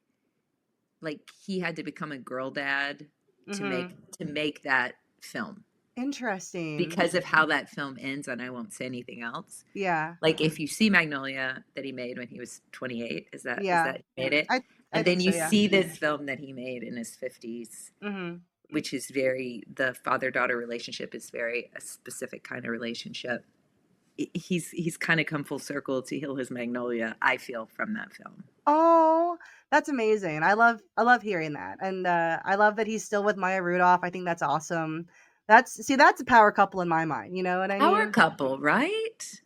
he had to become a girl dad Mhm. to make that film Interesting. because of how that film ends, and I won't say anything else. Yeah. Like if you see Magnolia that he made when he was 28, is Yeah. that he made it? I I And think then so, you yeah. see this film that he made in his 50s, Mhm. which is very the father-daughter relationship is very a specific kind of relationship. He's kind of come full circle to heal his Magnolia, I feel, from that film. Oh, that's amazing. I love hearing that. And I love that he's still with Maya Rudolph. I think that's awesome. That's a power couple in my mind, you know what I Power mean? couple, right?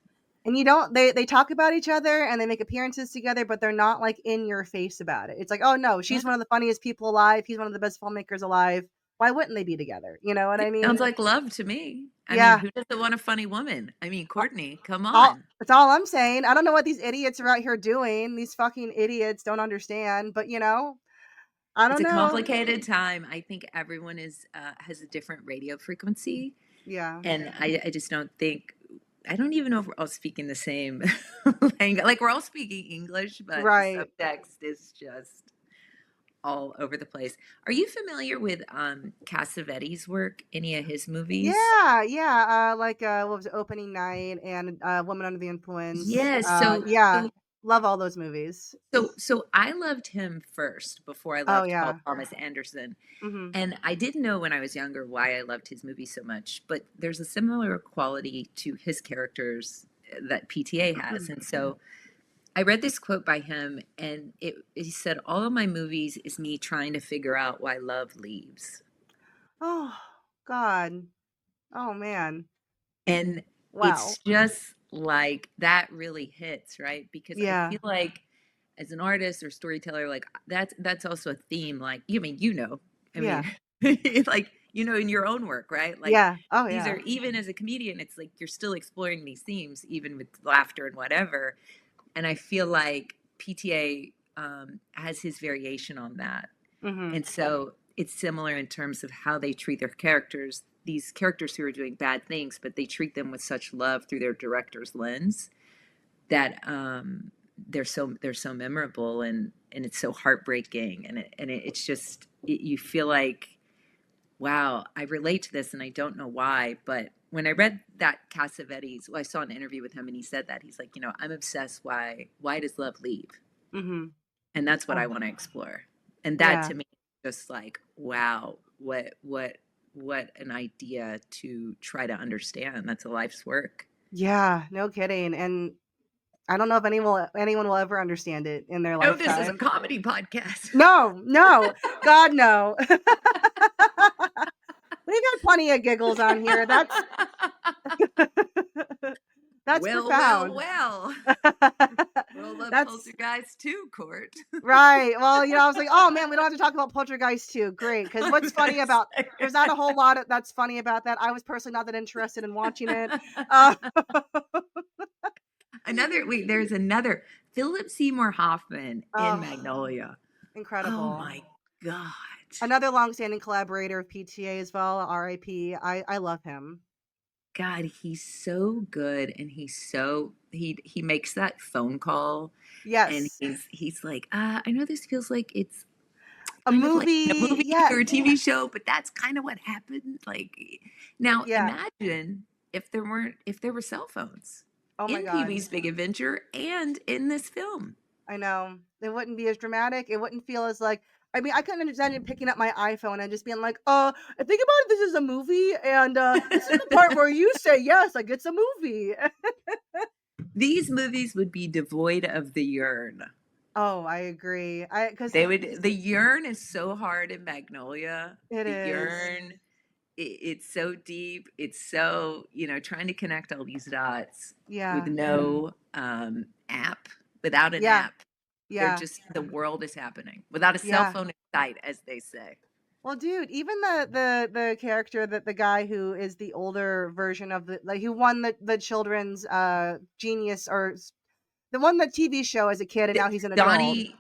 And you don't they talk about each other and they make appearances together, but they're not like in your face about it. It's like, "Oh no, Yeah. she's one of the funniest people alive. He's one of the best filmmakers alive. Why wouldn't they be together?" You know what I Sounds mean? like love to me. I mean, Yeah. who doesn't want a funny woman? I mean, Uh, Courtney, come all on. That's all I'm saying. I don't know what these idiots are out here doing. These fucking idiots don't understand, but I It's don't a know. complicated time. I think everyone is has a different radio frequency, Yeah. and I just don't think I don't even know if we're all speaking the same language. Like we're all speaking English, but the Right. subtext is just all over the place. Are you familiar with Cassavetes' work? Any of his movies? Yeah, yeah, like, what was it, Opening Night and, Woman Under the Influence. Yes. Yeah, love all those movies. So I loved him first before I Oh, loved Paul yeah. Thomas Anderson. Mhm. And I didn't know when I was younger why I loved his movies so much, but there's a similar quality to his characters that PTA has. And so I read this quote by him, and he said, "All of my movies is me trying to figure out why love leaves." Oh, God. Oh, man. And Wow. it's just like that really hits, right? Because I Yeah. feel like as an artist or storyteller, like that's also a theme. Like, I mean, Yeah. like, in your own work, right? Like Yeah. Oh, these yeah. are even as a comedian, it's like you're still exploring these themes, even with laughter and whatever. And I feel like PTA has his variation on that. Mhm. And so it's similar in terms of how they treat their characters, these characters who are doing bad things, but they treat them with such love through their director's lens that they're so memorable and it's so heartbreaking it's just you feel like wow, I relate to this and I don't know why, but when I read that Cassavetes, well, I saw an interview with him and he said that he's like, I'm obsessed. Why does love leave? Mhm. And that's what I Oh, want to explore. And that yeah. to me, just like, wow, what an idea to try to understand. That's a life's work. Yeah, no kidding, and I don't know if anyone will ever understand it in their I know this is a lifetime. comedy podcast. No, no. God, no. We've got plenty of giggles on here. That's Well, well, profound. well. We'll love That's Poltergeist too, Court. right. Well, I was like, "Oh, man, we don't have to talk about Poltergeist 2. Great. Because I what's was gonna funny about say. there's not a whole lot that's funny about that. I was personally not that interested in watching it. Uh, There's another Philip Seymour Hoffman in oh, Magnolia. Oh incredible. my God. Another longstanding collaborator of PTA as well, RIP. I love him. God, he's so good, and he makes that phone call, and Yes. he's like, I know this feels like it's A kind of like a movie, movie yeah, or a TV show, but that's kind of what happened. Like, now yeah. imagine if there were cell phones Oh my in god. Pee-wee's Big Adventure and in this film. I know. It wouldn't be as dramatic. It wouldn't feel as like I mean, I couldn't understand him picking up my iPhone and just being like, I think about it, this is a movie, and this is the part where you say yes, like it's a movie." These movies would be devoid of the yearn. Oh, I agree. I because They would the yearn is so hard in Magnolia. it The is. yearn, it's so deep. It's so, trying to connect all these dots with Yeah. no app, without an Yeah. app. They're Yeah. just, the world is happening without a cell Yeah. phone in sight, as they say. Well, dude, even the character that the guy who is the older version of the like who won the children's genius the one the TV show as a kid and now he's an adult. Donnie,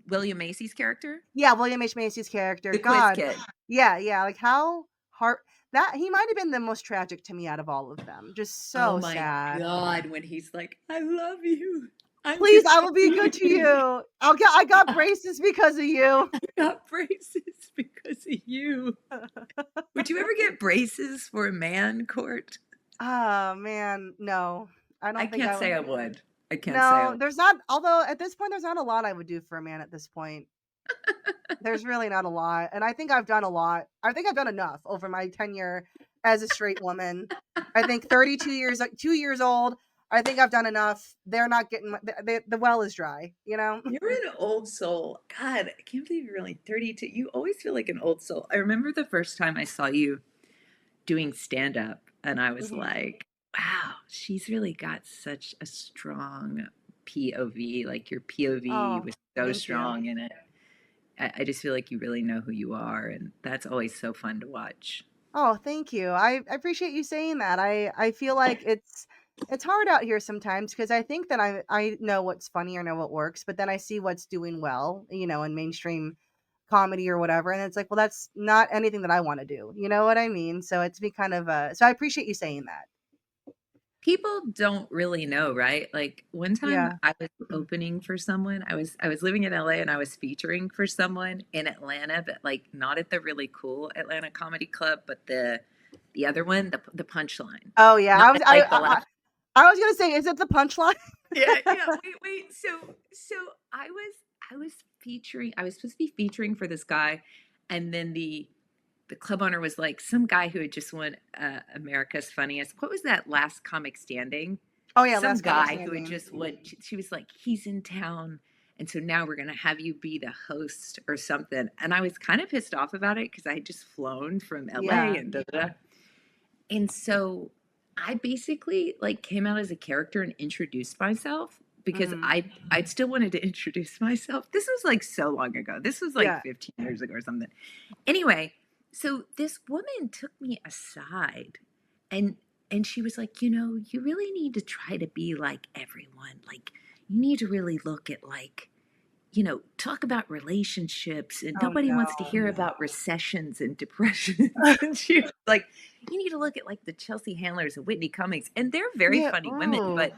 William Macy's character, Yeah, William H. Macy's character. the quiz God. kid. Yeah, yeah. Like how hard that he might have been the most tragic to me out of all of them. Just Oh so my sad. God, when he's like, I love you. I'm Please, just I will be good to kidding. you. I got braces because of you. Got braces because of you. Would you ever get braces for a man, Court? Oh man, no. I I don't think can't I say would. I would. I can't say I No, would. there's not although at this point there's not a lot I would do for a man at this point. There's really not a lot. And I think I've done a lot. I think I've done enough over my tenure as a straight woman. I think 32 years 2 years old, I think I've done enough. They're not getting the well is dry, you know? You're an old soul. God, I can't believe you're only 32. You always feel like an old soul. I remember the first time I saw you doing stand up, and I was Mhm. like, wow, she's really got such a strong POV. Like, your POV Oh, was so thank you. strong in it. I just feel like you really know who you are, and that's always so fun to watch. Oh, thank you. I appreciate you saying that. I feel like it's hard out here sometimes because I think that I know what's funny or know what works, but then I see what's doing well, in mainstream comedy or whatever, and it's like, well, that's not anything that I want to do. You know what I mean? So it's be kind of so I appreciate you saying that. People don't really know, right? Like, one time Yeah. I was opening for someone. I was living in LA, and I was featuring for someone in Atlanta, but like not at the really cool Atlanta Comedy Club, but the other one, the Punchline. Oh yeah. Not at like the laugh. I was gonna say, is it the punchline? Yeah, yeah. Wait. So I was featuring. I was supposed to be featuring for this guy, and then the club owner was like, some guy who had just won America's Funniest. What was that, Last Comic Standing? Oh yeah, Some last comic guy who had standing. just won. She was like, he's in town. And so now we're going to have you be the host or something. And I was kind of pissed off about it because I had just flown from LA Yeah. and da da da. And so I basically like came out as a character and introduced myself because Hmm. I still wanted to introduce myself. This was like so long ago. This was like Yeah. 15 years ago or something. Anyway, so this woman took me aside, and she was like, you really need to try to be like everyone. Like, you need to really look at, like, talk about relationships, and Oh nobody wants to no. hear about recessions and depressions. And she was like, you need to look at like the Chelsea Handlers and Whitney Cummings, and they're very Yeah. funny women, Ooh. but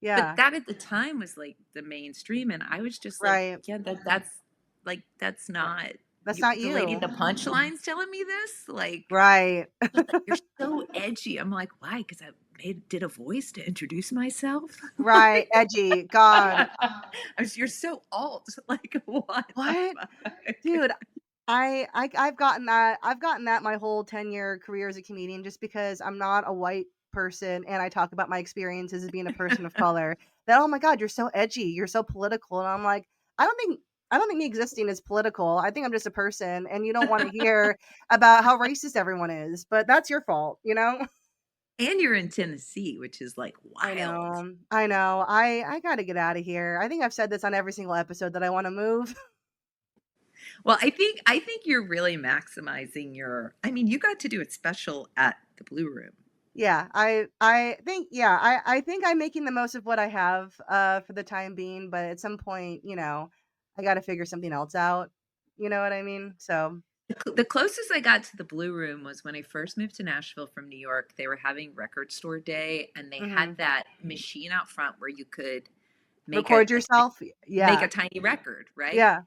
Yeah. that at the time was like the mainstream, and I was just like, Right. yeah, that's not That's you. not The lady at you. the punchlines telling me this, like, Right. was like, you're so edgy. I'm like, why? Because I did a voice to introduce myself. Right. Edgy. God. You're so alt. Like, what the What? fuck? Dude, I've gotten that my whole 10-year career as a comedian just because I'm not a white person and I talk about my experiences as being a person of color. That, oh my god, you're so edgy, you're so political. And I'm like, I don't think I don't think me existing is political. I think I'm just a person and you don't want to hear about how racist everyone is, but that's your fault, you know? And you're in Tennessee, which is like I wild. know. I know. I got to get out of here. I think I've said this on every single episode that I want to move. Well, I think you're really maximizing your. I mean, you got to do it special at the Blue Room. Yeah, I think yeah, I think I'm making the most of what I have for the time being, but at some point, I got to figure something else out. You know what I mean? So, The closest I got to the Blue Room was when I first moved to Nashville from New York. They were having record store day, and they had Mhm. that machine out front where you could make Record yourself? make Yeah. a tiny record, right? Yeah.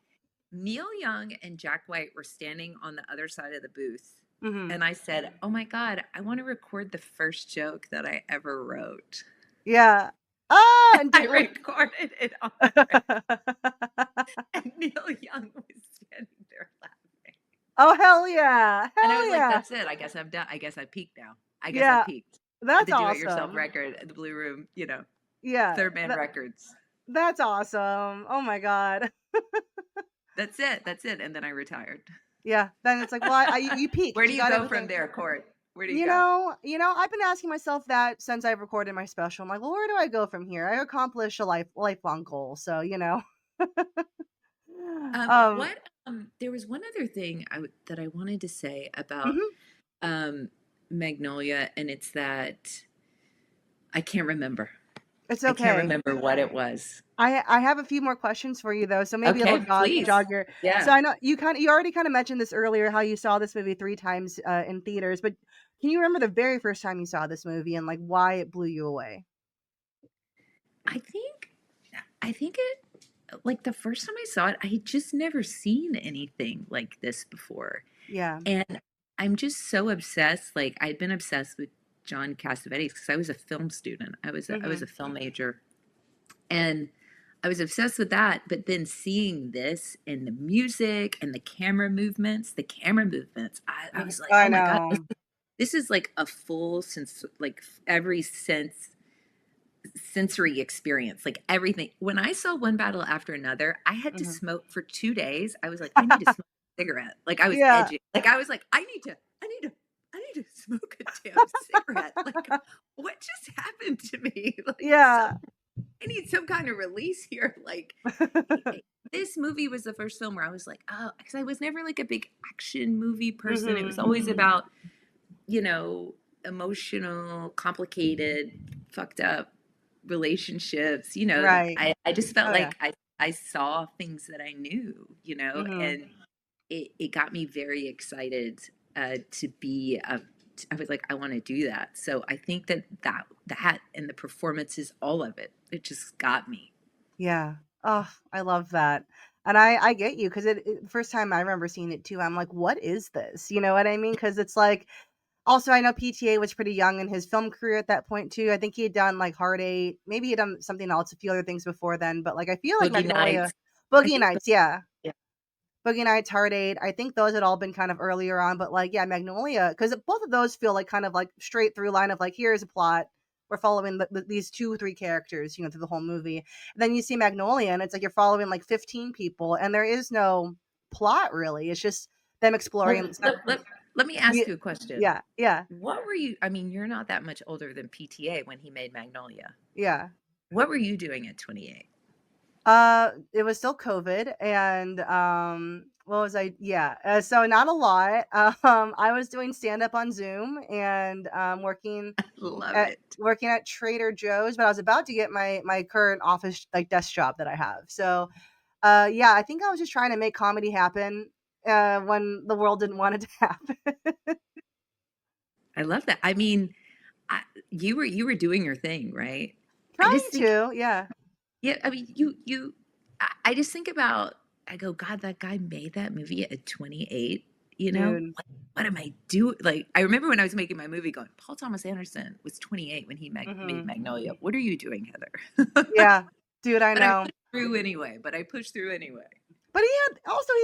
Neil Young and Jack White were standing on the other side of the booth, Mhm. and I said, "Oh my god, I want to record the first joke that I ever wrote." Yeah. Ah, and I did like recorded it on the record, and Neil Young was standing there laughing. Oh, hell yeah. And I was Hell like, yeah. "That's it. I guess I'm done. I guess I peaked now. I guess I Yeah. peaked at That's the do-it-yourself awesome. record at the Blue Room, Yeah. Third Man Records. That's awesome. Oh my god. That's it. That's it." And then I retired. Yeah. Then it's like, well, you Where peaked. do You you got go from everything. there, Court? Where do you You go? know, you know, I've been asking myself that since I've recorded my special. I'm like, well, where do I go from here? I accomplished a lifelong goal, so you know. um. What there was one other thing that I wanted to say about Mhm. um Magnolia, and it's that I can't remember. It's I can't okay. remember what it was. I have a few more questions for you though, so maybe it'll Okay, please. jog your. So Yeah. I know you already kind of mentioned this earlier how you saw this movie 3 times in theaters, but can you remember the very first time you saw this movie and like why it blew you away? I think I think it like the first time I saw it, I had just never seen anything like this before. Yeah. And I'm just so obsessed. Like I'd been obsessed with John Cassavetes because I was a film student. I was a Mhm. film major, and I was obsessed with that. But then seeing this and the music and the camera movements, I was like, I oh my god, know. this is like a full sense, like every sensory experience, like everything. When I saw One Battle After Another, I had to Mhm. smoke for 2 days. I was like, I need to smoke a cigarette. Like I was Yeah. edging. Like I was like, I need to smoke a damn cigarette. Like what just happened to me? Like Yeah. I need some kind of release here. Like this movie was the first film where I was like, oh, because I was never like a big action movie person. It was Mhm. always about, you know, emotional, complicated, fucked up relationships. Right. I just felt Oh yeah. like I saw things that I knew, Mhm. and it got me very excited to be I was like, I want to do that. So I think that and the performances, all of it just got me. Yeah. Oh, I love that. And I get you because first time I remember seeing it too, I'm like, what is this? You know what I mean? Because it's like also I know PTA was pretty young in his film career at that point too. I think he had done like Heart Eight, maybe he had done something else, a few other things before then. But like I feel like Boogie Magnolia, Nights. I Boogie think, Nights, yeah. yeah. Boogie Nights, Heart Eight. I think those had all been kind of earlier on, but like, yeah, Magnolia, because both of those feel like kind of like straight through line of like, here's a plot. We're following these 2 3 characters, through the whole movie. And then you see Magnolia, and it's like you're following like 15 people, and there is no plot really. It's just them exploring. Let, let, let, let me ask Yeah, you a question. yeah, yeah, What were you? I mean, you're not that much older than PTA when he made Magnolia. yeah. What were you doing at 28? It was still COVID, and what was I? Yeah, so not a lot. I was doing stand up on Zoom and Love it. working at Trader Joe's, but I was about to get my current office like desk job that I have. So, yeah, I think I was just trying to make comedy happen when the world didn't want it to happen. I love that. I mean, I, you were doing your thing, right? I Trying just think, to, yeah, yeah. I mean, I just think about. I go, God, that guy made that movie at 28. dude. What am I doing? Like, I remember when I was making my movie, going, Paul Thomas Anderson was 28 when he made Hmm. Magnolia. What are you doing, Heather? Yeah, dude, I But I know. pushed through anyway. But I pushed through anyway. But he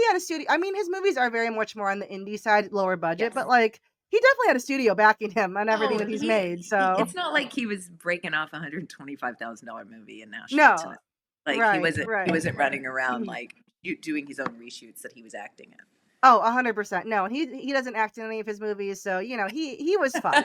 had a studio. I mean, his movies are very much more on the indie side, lower budget, Yes. but like he definitely had a studio backing him on everything Oh, that he's made. So it's not like he was breaking off $125,000 movie in Nashville no, tonight. Like he right, wasn't he right. wasn't running around like doing his own reshoots that he was acting Oh, 100%. No, and he doesn't act in any of his movies, so he was fine.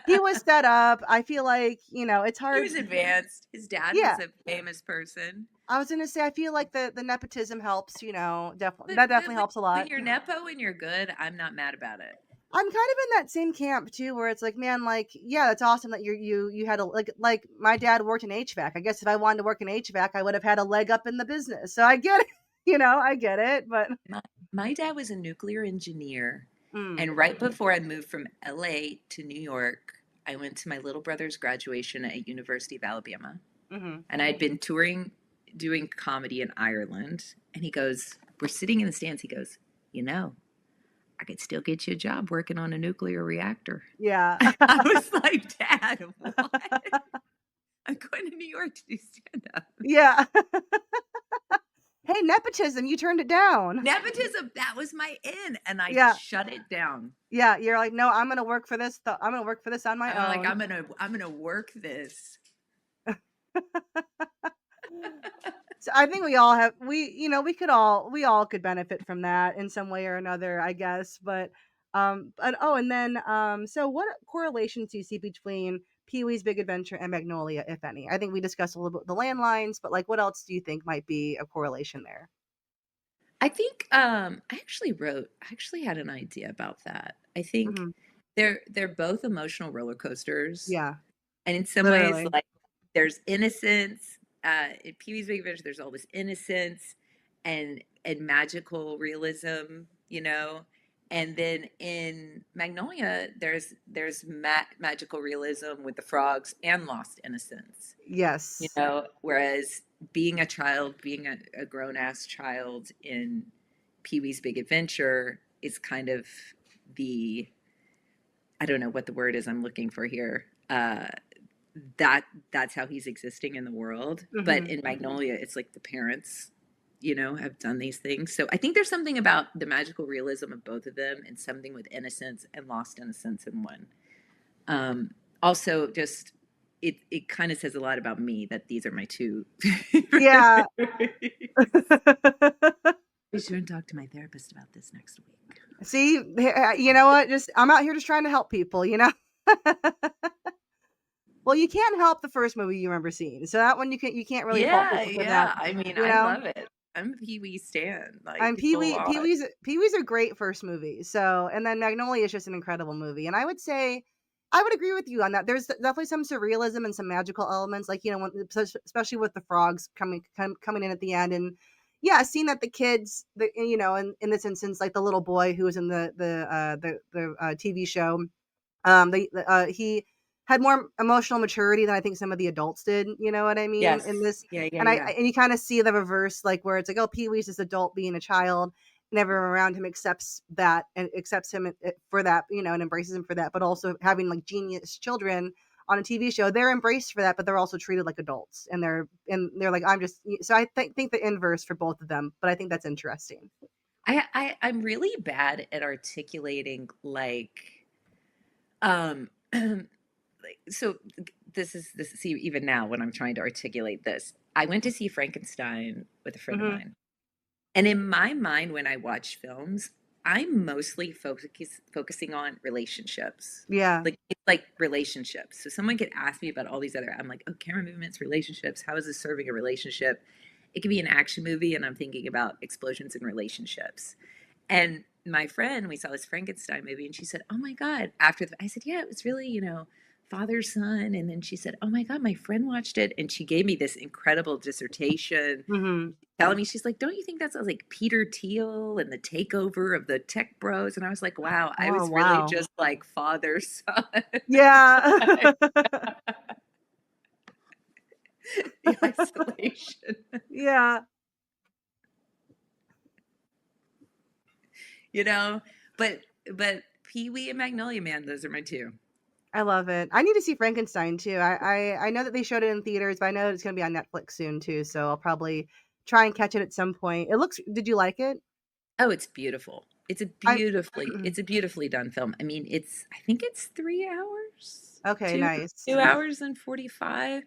He in. was set up. I feel like it's He hard. was advanced. His dad was Yeah, a famous person. I was gonna say I feel like the nepotism helps. Definitely But that but definitely when, helps a when lot. you're nepo and you're good, I'm not mad about it. I'm kind of in that same camp too, where it's like, man, like, yeah, that's awesome that you had a like my dad worked in HVAC. I guess if I wanted to work in HVAC, I would have had a leg up in the business. So I get it, I get it, but My dad was a nuclear engineer, Mm, and right before I moved from LA to New York, I went to my little brother's graduation at University of Alabama, mhm. and I'd been touring doing comedy in Ireland, and he goes, we're sitting in the stands, he goes, you know, I could still get you a job working on a nuclear reactor. Yeah. I was like, Dad, what? I'm going to New York to do stand up. Yeah. Hey, nepotism, you turned it down. Nepotism, that was my in, and I Yeah. shut it down. Yeah, you're like, "No, I'm gonna work for this, I'm gonna work for this on my I'm like, own." I'm gonna work this. So I think we all have we all could benefit from that in some way or another, I guess. But oh, and then so what correlations do you see between Pee-wee's Big Adventure and Magnolia, if any? I think we discussed a little bit the landlines, but like what else do you think might be a correlation there? I think I actually had an idea about that. I think Mhm. they're both emotional roller coasters. Yeah, And in some ways, literally. like there's innocence. In Pee Wee's Big Adventure, there's all this innocence and magical realism, you know. And then in Magnolia, there's magical realism with the frogs and lost innocence, you Yes. know. Whereas being a child, being a grown ass child in Pee Wee's Big Adventure is kind of the, I don't know what the word is I'm looking for here. That's how he's existing in the world. But Mhm. in Magnolia, it's like the parents, you know, have done these things. So I think there's something about the magical realism of both of them, and something with innocence and lost innocence in one. Um, Also, just it kind of says a lot about me that these are my two Yeah. favorite movies. I should talk to my therapist about this next week. See, you know what? Just I'm out here just trying to help people, you know? Well, you can't help the first movie you remember seeing. So that one you can't really fault Yeah, people for that, yeah. I mean, you I know? love it. I'm a Pee Wee stan, And like full Pee-wee on. Pee-wee's a great first movie. So, and then Magnolia is just an incredible movie. And I would say I would agree with you on that. There's definitely some surrealism and some magical elements, like especially with the frogs coming in at the end, and yeah, seeing that the kids, in this instance, like the little boy who was in the TV show, he had more emotional maturity than I think some of the adults did. You know what I mean? In Yes. this, Yeah, yeah, and yeah. you kind of see the reverse, like where it's like, oh, Pee Wee's this adult being a child, and everyone around him accepts that and accepts him for that, and embraces him for that. But also having like genius children on a TV show, they're embraced for that, but they're also treated like adults, and they're like, I'm just. So I think the inverse for both of them, but I think that's interesting. I'm really bad at articulating like like so this see even now when I'm trying to articulate this. I went to see Frankenstein with a friend of Hmm. mine. And in my mind when I watch films, I'm mostly focusing on relationships. Yeah, Like it's like relationships. So someone could ask me about all these other, I'm like, oh, camera movements, relationships. How is this serving a relationship? It could be an action movie, and I'm thinking about explosions in relationships. And my friend, we saw this Frankenstein movie, and she said, "Oh my god!" I said, "Yeah, it was really, father son." And then she said, "Oh my god, my friend watched it," and she gave me this incredible dissertation, hmm. telling me, she's like, "Don't you think that sounds like Peter Thiel and the takeover of the tech bros?" And I was like, "Wow, I Oh was really wow. just like father son." Yeah. The isolation, Yeah, you know. But but Pee Wee and Magnolia, man, those are my two. I love it. I need to see Frankenstein too. I know that they showed it in theaters, but I know it's gonna be on Netflix soon too, so I'll probably try and catch it at some point. Did you like it? Oh, it's beautiful. I It's a beautifully done film. I mean, I think it's 3 hours, Okay, two nice. 2 hours and 45.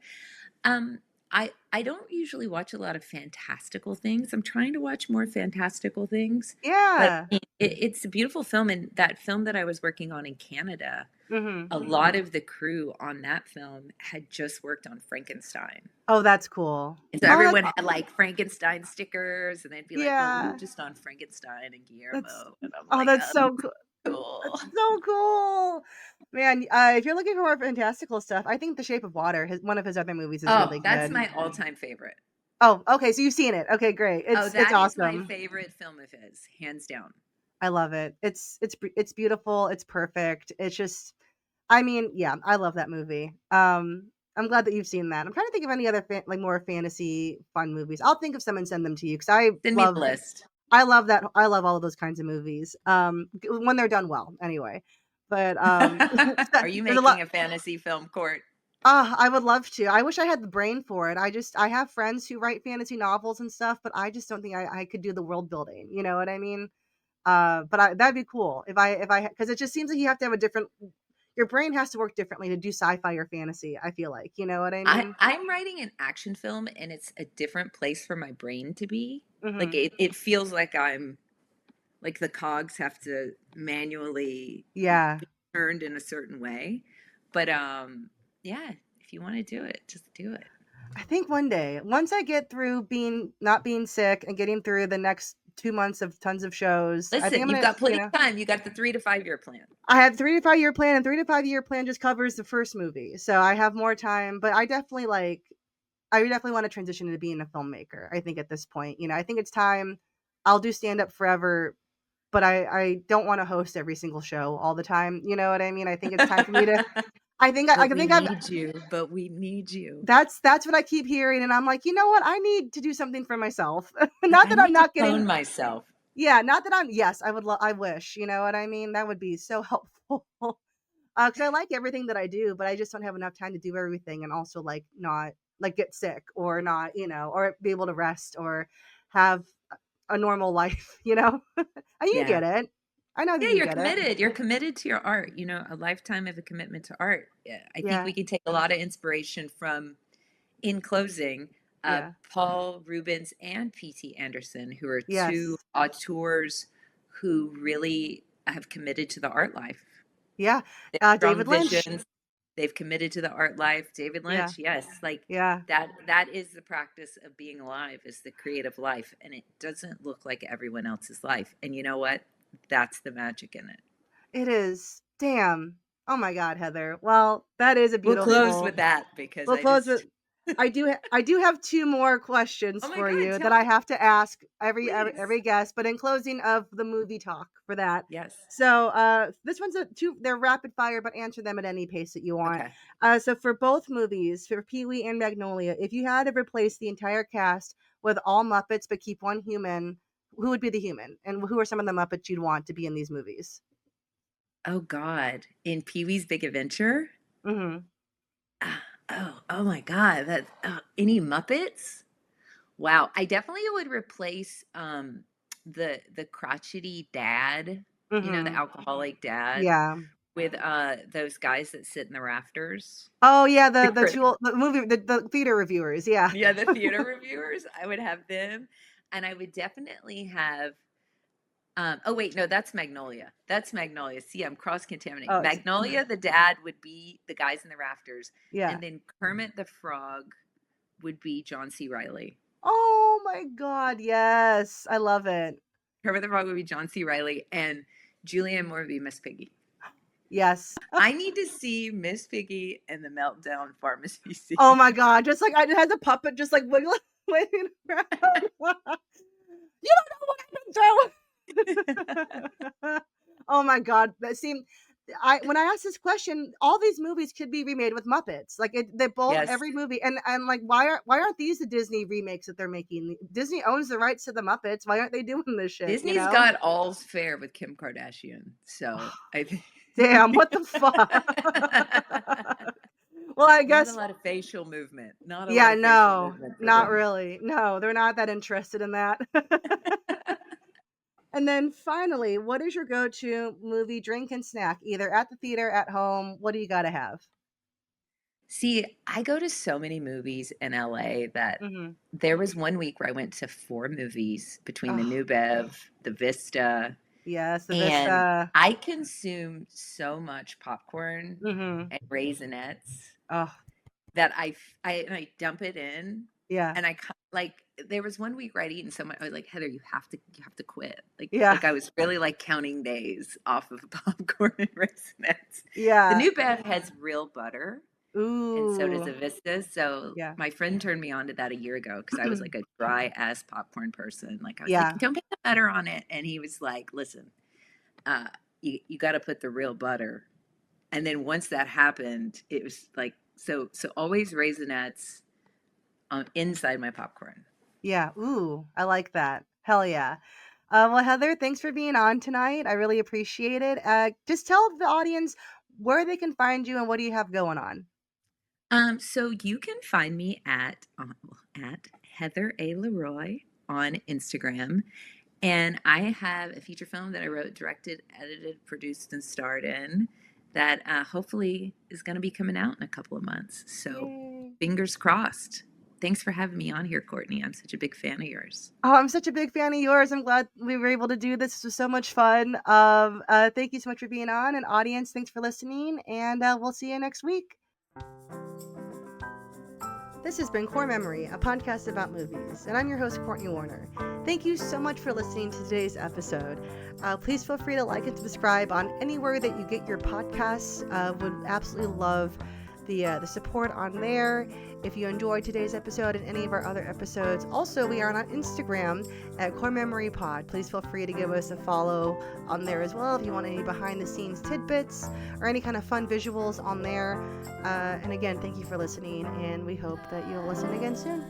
Um, I don't usually watch a lot of fantastical things. I'm trying to watch more fantastical things, but Yeah. it's a beautiful film. And that film that I was working on in Canada, Mhm. a lot of the crew on that film had just worked on Frankenstein. Oh, that's cool. And so Oh, that's everyone had like Frankenstein stickers, and they'd be like, "Oh, we were yeah. just on Frankenstein and That's Guillermo," and I'm oh, like, that's "Oh, so cool. cool." That's so cool. Man, if you're looking for more fantastical stuff, I think The Shape of Water, one of his other movies is Oh, really that's good. my all-time favorite. Oh, okay, so you've seen it. Okay, great. Oh, It's that is my awesome. favorite film of his, hands down. I love it. It's beautiful, it's perfect. It's just I mean, yeah, I love that movie. I'm glad that you've seen that. I'm trying to think of any other like more fantasy fun movies. I'll think of some and send them to you because Send me the list. I love that. I love all of those kinds of movies. When they're done well, anyway. But Are you there's a lot. making a fantasy film, Court? Ah, I would love to. I wish I had the brain for it. I have friends who write fantasy novels and stuff, but I just don't think I could do the world building. You know what I mean? That'd be cool if I because it just seems like you have to have a different. Your brain has to work differently to do sci-fi or fantasy. I feel like, you know what I mean? I'm writing an action film and it's a different place for my brain to be. Like Hmm. it feels like I'm like the cogs have to manually Yeah. be turned in a certain way. But yeah, if you want to do it, just do it. I think one day, once I get through being not being sick and getting through the next 2 months of tons of shows, I think Listen, I'm you've gonna, got plenty of time. You got the 3 to 5 year plan. I have 3 to 5 year plan, and 3 to 5 year plan just covers the first movie, so I have more time. But I definitely want to transition into being a filmmaker. I think at this point, I think it's time. I'll do stand up forever, but I don't want to host every single show all the time. You know what I mean? I think it's time for me to. I But we think I've need you. But we need you. that's what I keep hearing, and I'm like, you know what? I need to do something for myself. Like Not I that I'm need to not getting. clone myself. Yeah, not that I'm. Yes, I would. I wish. You know what I mean? That would be so helpful. Because I like everything that I do, but I just don't have enough time to do everything, and also like not like get sick or not, or be able to rest or have a normal life. And you Yeah. get it. I know that Yeah, you you're get it. committed. You're committed to your art. You know, a lifetime of a commitment to art. Yeah, I think Yeah. we can take a lot of inspiration from, in closing, Yeah. Paul Rubens and P.T. Anderson, who are two Yes. auteurs who really have committed to the art life. Yeah. They have strong David Lynch. visions. They've committed to the art life. David Yeah. Lynch, yes, like Yeah. that is the practice of being alive, is the creative life, and it doesn't look like everyone else's life. And you know what? That's the magic in it. It is. Damn. Oh my God, Heather. Well, that is a We'll close beautiful. with that because We'll I close with. just I do have two more questions Oh my for god, you that tell I me, have to ask every please. guest, but in closing of the movie talk for that. Yes. So this one's they're rapid fire, but answer them at any pace that you want. Okay. So for both movies, for Pee Wee and Magnolia, if you had to replace the entire cast with all Muppets but keep one human, who would be the human? And who are some of the Muppets you'd want to be in these movies? Oh god, in Pee-wee's Big Adventure? Mm-hmm. Oh my god, that any Muppets? Wow, I definitely would replace the crotchety dad, you know, the Mm-hmm. alcoholic dad Yeah. with those guys that sit in the rafters. Oh yeah, The the critic. two the movie the theater reviewers. Yeah. Yeah, the theater reviewers. I would have them, and I would definitely have oh wait, no, that's Magnolia. That's Magnolia. See, I'm cross contaminating. Oh, Magnolia, the dad would be the guys in the rafters, yeah. and then Kermit the Frog would be John C. Riley. Oh my God, yes. I love it. Kermit the Frog would be John C. Riley, and Julianne Moore would be Miss Piggy. Yes. I need to see Miss Piggy and the Meltdown Pharmacy Oh scene. my God, just like it has a puppet just like wiggling, waving around. You don't know what I've been through. Oh my God, that seemed. I when I asked this question, all these movies could be remade with Muppets. Like they both Yes, every movie, and like why aren't these the Disney remakes that they're making? Disney owns the rights to the Muppets. Why aren't they doing this shit? You Disney's know? got all's fair with Kim Kardashian, so I think Damn, what the fuck? Well, I not a guess lot of facial movement. Not a lot yeah, of facial no, movement for not them. really. No, they're not that interested in that. And then finally, what is your go-to movie drink and snack, either at the theater, at home? What do you got to have? See, I go to so many movies in LA that Hmm. there was one week where I went to 4 movies between the Oh, New Bev, the Vista, yes, the and Vista. I consume so much popcorn Hmm. and Raisinets Oh, that I dump it in, yeah, and like there was one week where I'd eaten so much I was like, Heather, you have to quit. yeah, Like I was really like counting days off of popcorn and Raisinets. The yeah. New Bev has real butter, and so does Ooh, a Vista. So yeah, my friend turned me on to that a year ago because I was like a dry ass popcorn person. Like I was like, yeah, don't put the butter on it, and he was like, listen, uh, you got to put the real butter. And then once that happened, it was like so always raisinets inside my popcorn. yeah. Ooh, I like that. Hell yeah. Well, Heather, thanks for being on tonight. I really appreciate it. Just tell the audience where they can find you and what do you have going on. So you can find me at Heather A. Leroy on Instagram. And I have a feature film that I wrote, directed, edited, produced, and starred in that hopefully is going to be coming out in a couple of months. So Yay. fingers crossed. Thanks for having me on here, Courtney. I'm such a big fan of yours. Oh, I'm such a big fan of yours. I'm glad we were able to do this. This was so much fun. Thank you so much for being on. And audience, thanks for listening. And we'll see you next week. This has been Core Memory, a podcast about movies, and I'm your host, Cortney Warner. Thank you so much for listening to today's episode. Please feel free to like and subscribe on anywhere that you get your podcasts. Would absolutely love the support on there. If you enjoyed today's episode and any of our other episodes, also we are on Instagram at Core Memory Pod. Please feel free to give us a follow on there as well if you want any behind the scenes tidbits or any kind of fun visuals on there. And again, thank you for listening, and we hope that you'll listen again soon.